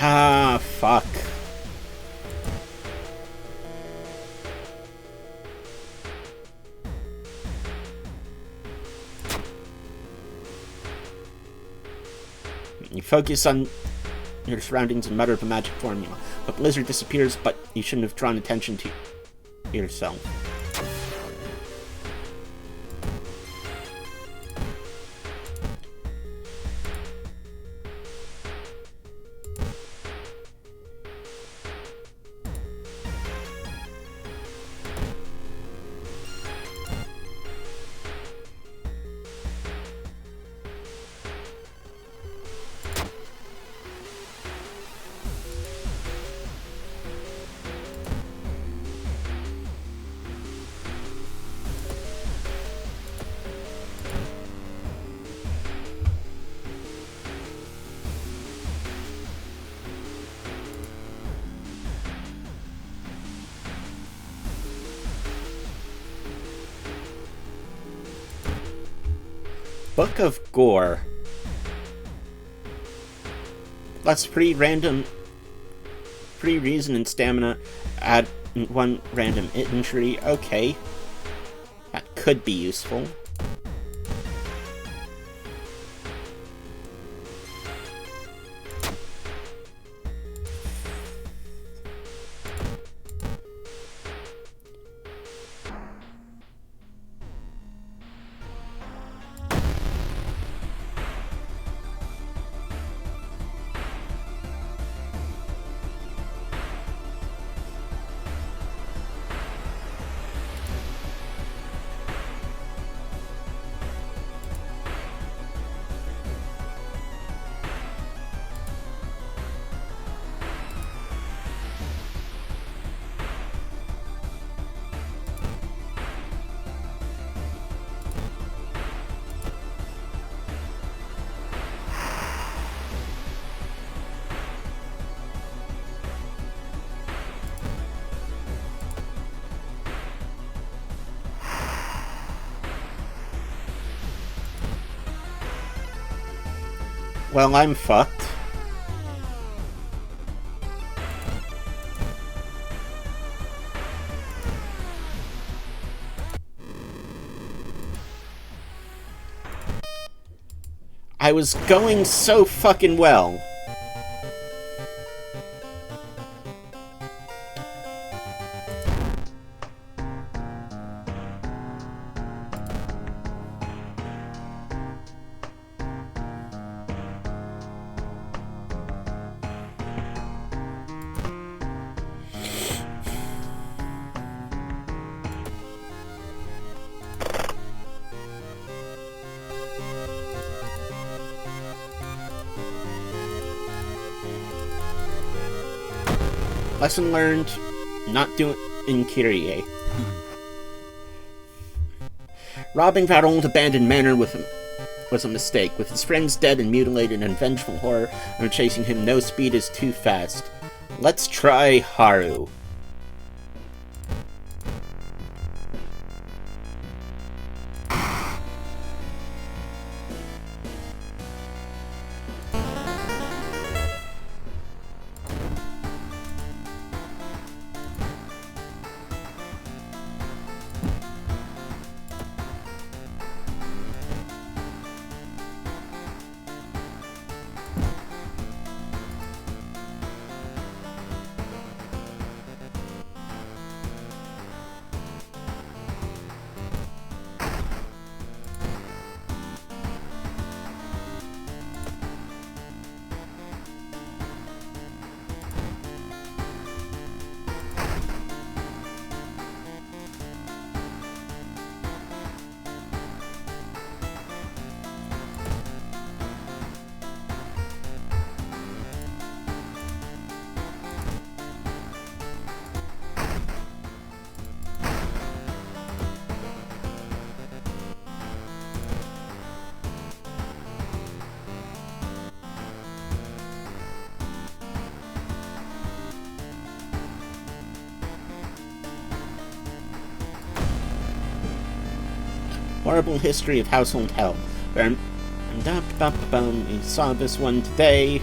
Ah, fuck. You focus on your surroundings and mutter the magic formula. A blizzard disappears, but you shouldn't have drawn attention to yourself. Book of Gore. That's pretty random. Pretty reason and stamina. Add one random injury. Okay. That could be useful. Well, I'm fucked. I was going so fucking well. Lesson learned, not do it in Kyrie. Robbing that old abandoned manor was a mistake. With his friends dead and mutilated and vengeful horror are chasing him, no speed is too fast. Let's try Haru. Horrible history of household hell. We saw this one today.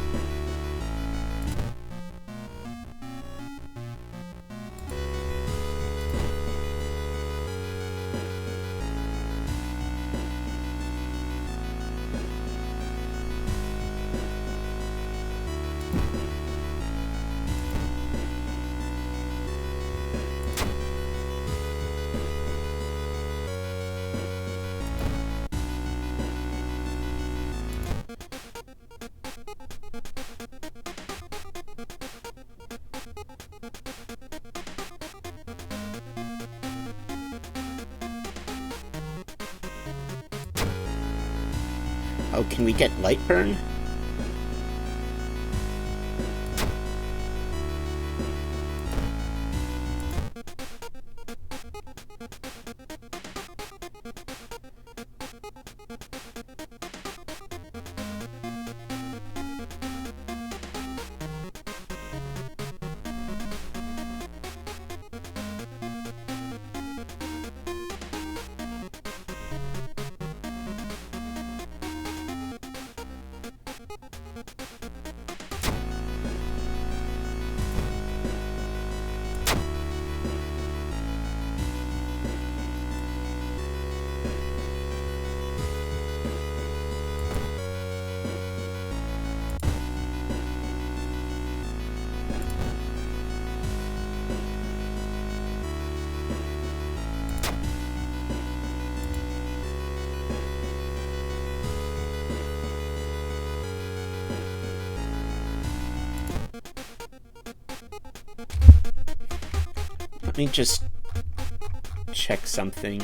Oh, can we get light burn? Let me just check something.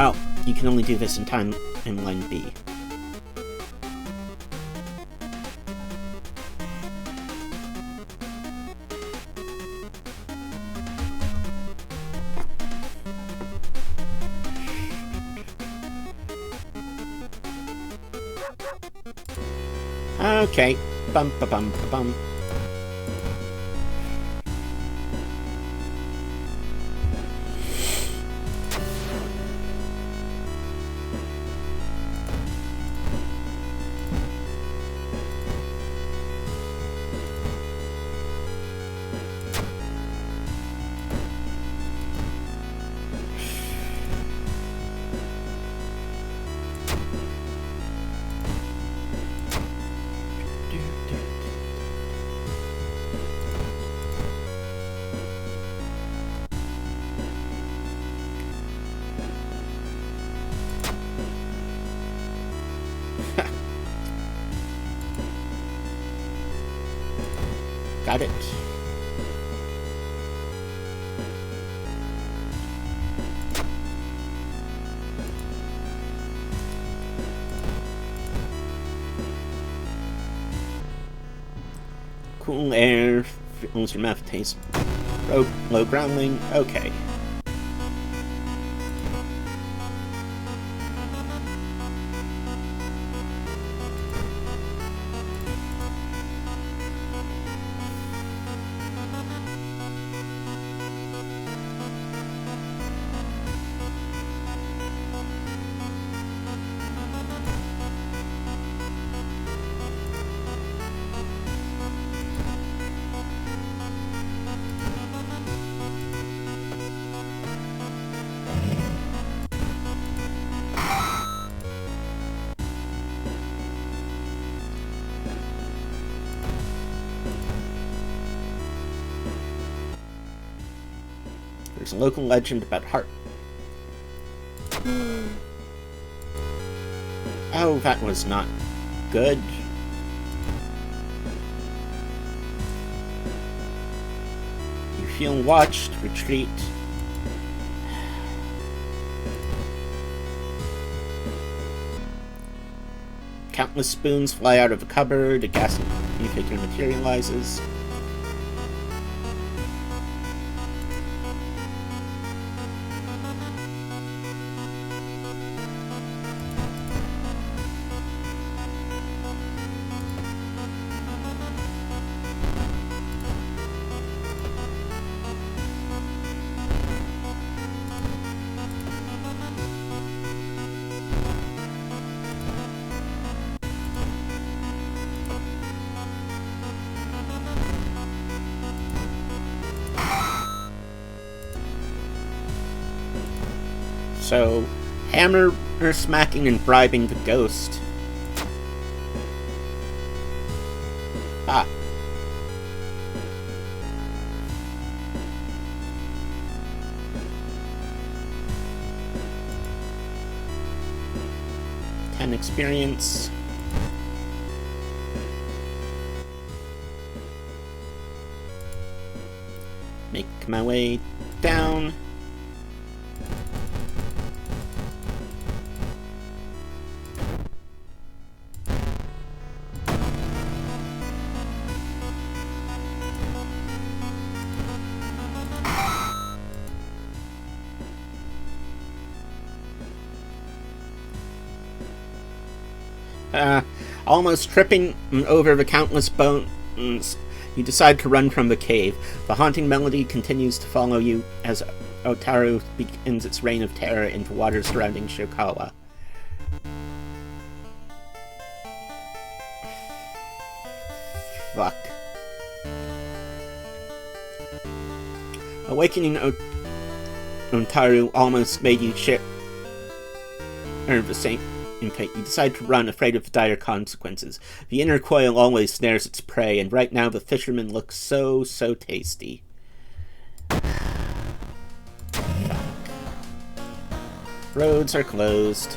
Oh, you can only do this in timeline B. Okay. Bum ba bum ba bum. Got it. Cool air fills your mouth taste. Low grounding. Okay. There's a local legend about heart. Oh, that was not good. You feel watched. Retreat. Countless spoons fly out of a cupboard. A ghastly figure materializes. So, hammer smacking and bribing the ghost. Ah. Ten experience. Make my way down. Almost tripping over the countless bones, you decide to run from the cave. The haunting melody continues to follow you as Otaru begins its reign of terror into waters surrounding Shirakawa. Fuck. Awakening Otaru almost made you share the same fate. You decide to run, afraid of dire consequences. The inner coil always snares its prey, and right now the fisherman looks so tasty. Roads are closed.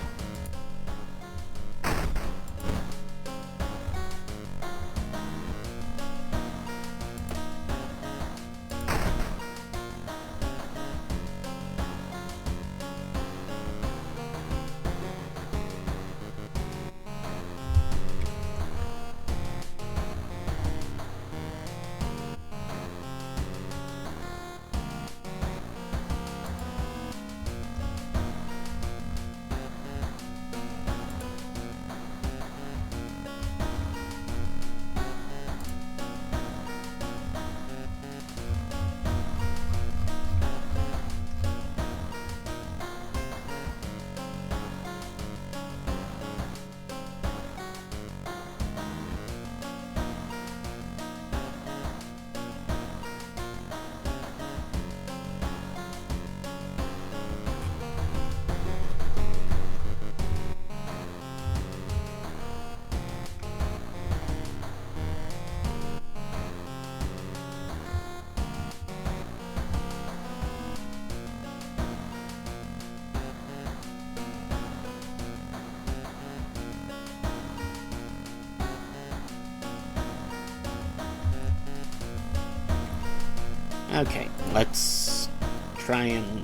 Okay, let's try and...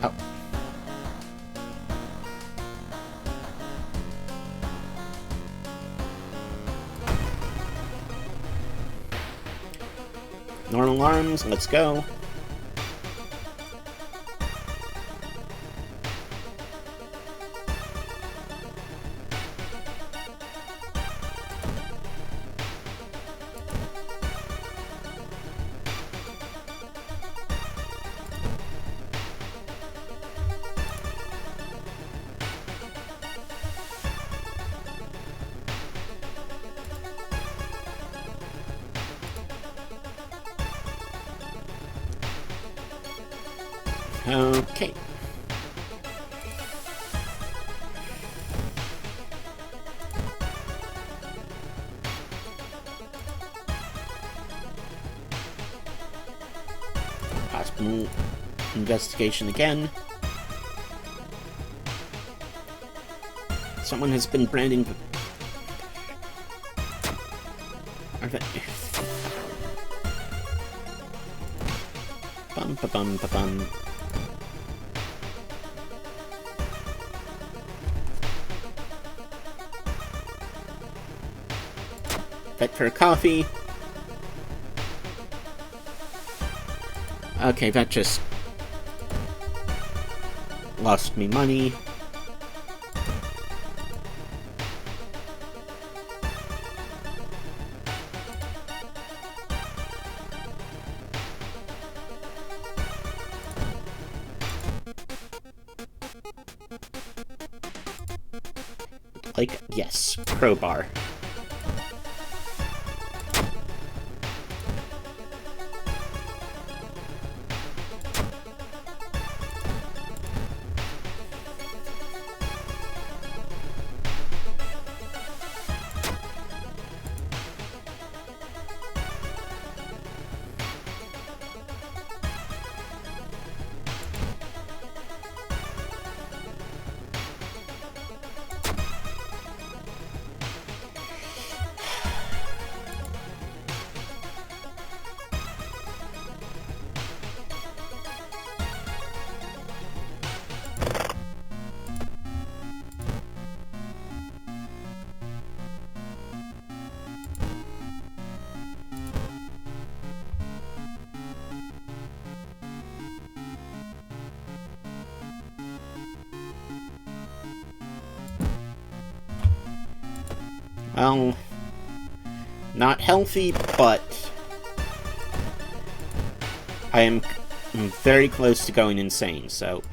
Oh. Normal arms, let's go. Okay. Possible investigation again. Someone has been branding... Bum ba bum ba bum. Bet for a coffee. Okay, that just lost me money. Like, yes, crowbar. Well, not healthy, but I am very close to going insane, so...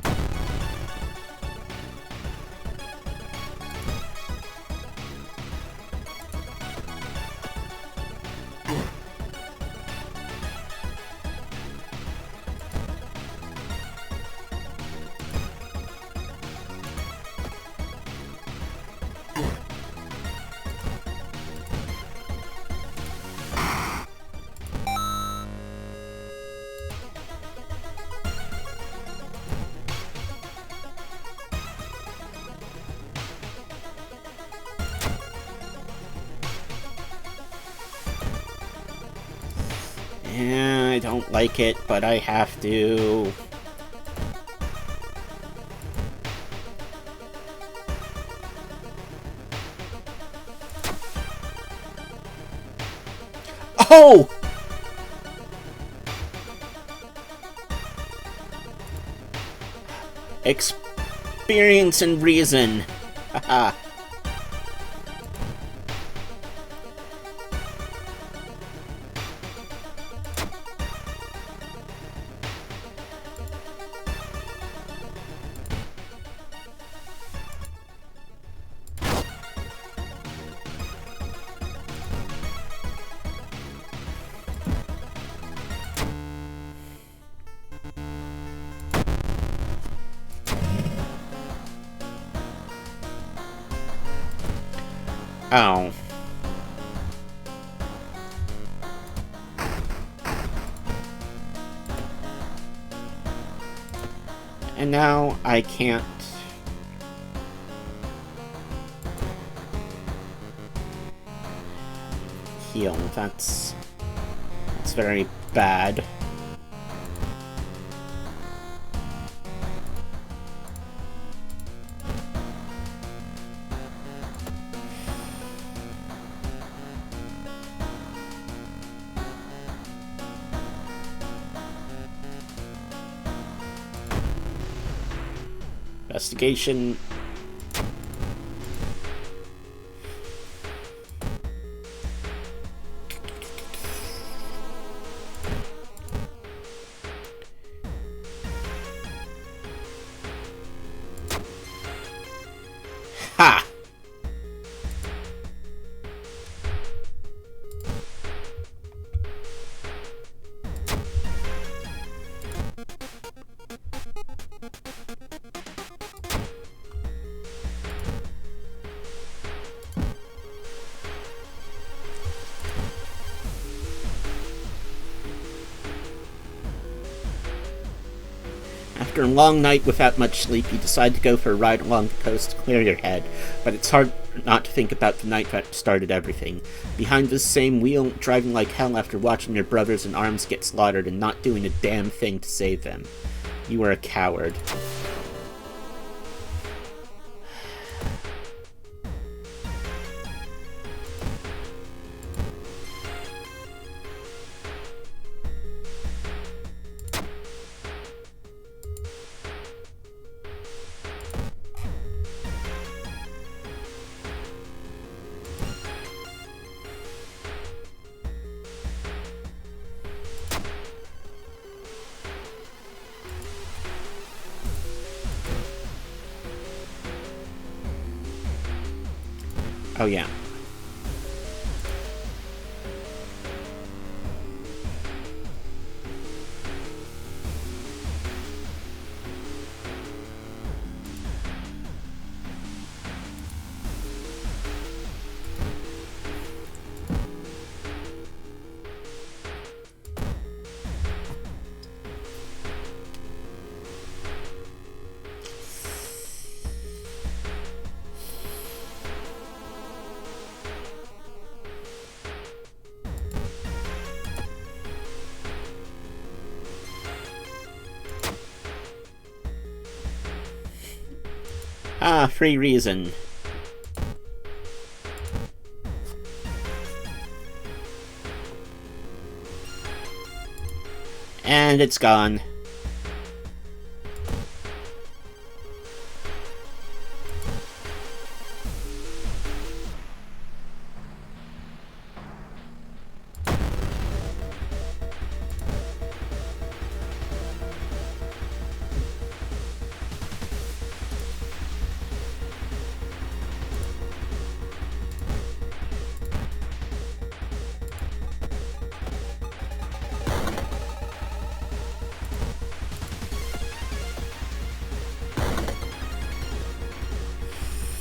Yeah, I don't like it, but I have to. Oh! Experience and reason. Haha. Oh. And now I can't... heal. That's very bad. Investigation. Ha! After a long night without much sleep, you decide to go for a ride along the coast to clear your head, but it's hard not to think about the night that started everything. Behind this same wheel, driving like hell after watching your brothers in arms get slaughtered and not doing a damn thing to save them. You were a coward. Oh yeah. Ah, free reason. And it's gone.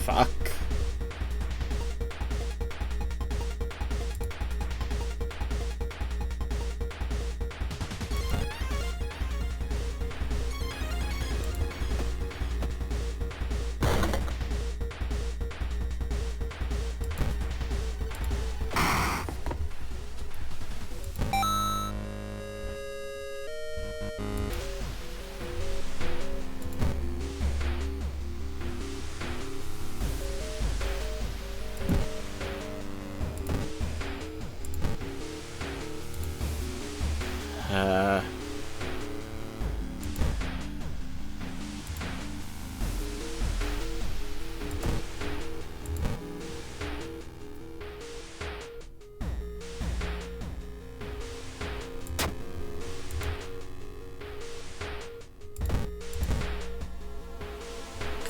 Fuck.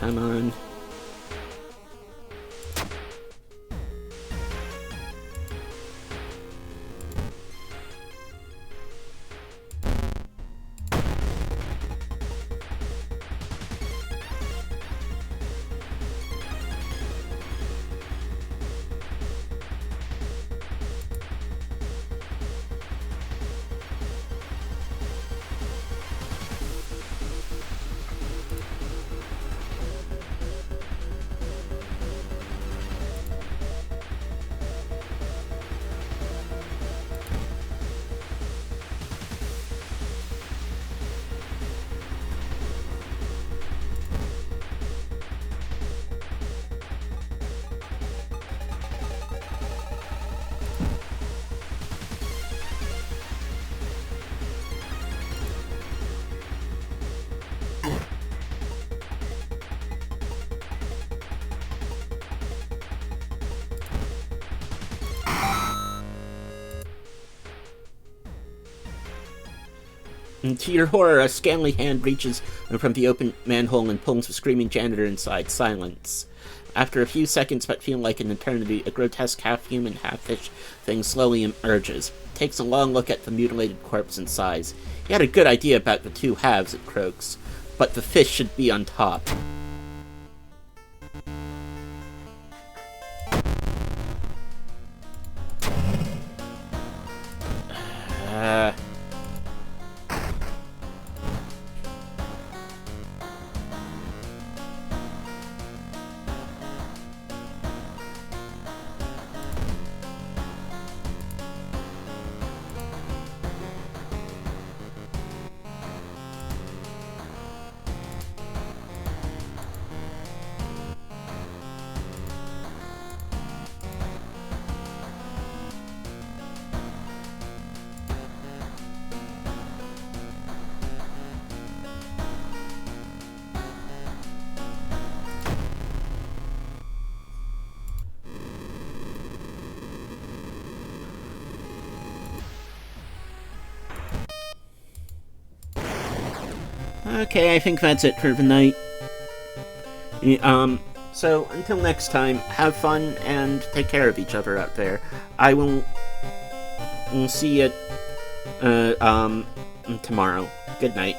Come on. And to your horror, a scaly hand reaches from the open manhole and pulls the screaming janitor inside. Silence. After a few seconds, but feeling like an eternity, a grotesque half-human, half-fish thing slowly emerges. Takes a long look at the mutilated corpse and sighs. He had a good idea about the two halves, it croaks. But the fish should be on top. Okay, I think that's it for the night. So until next time, have fun and take care of each other out there. I will see you tomorrow. Good night.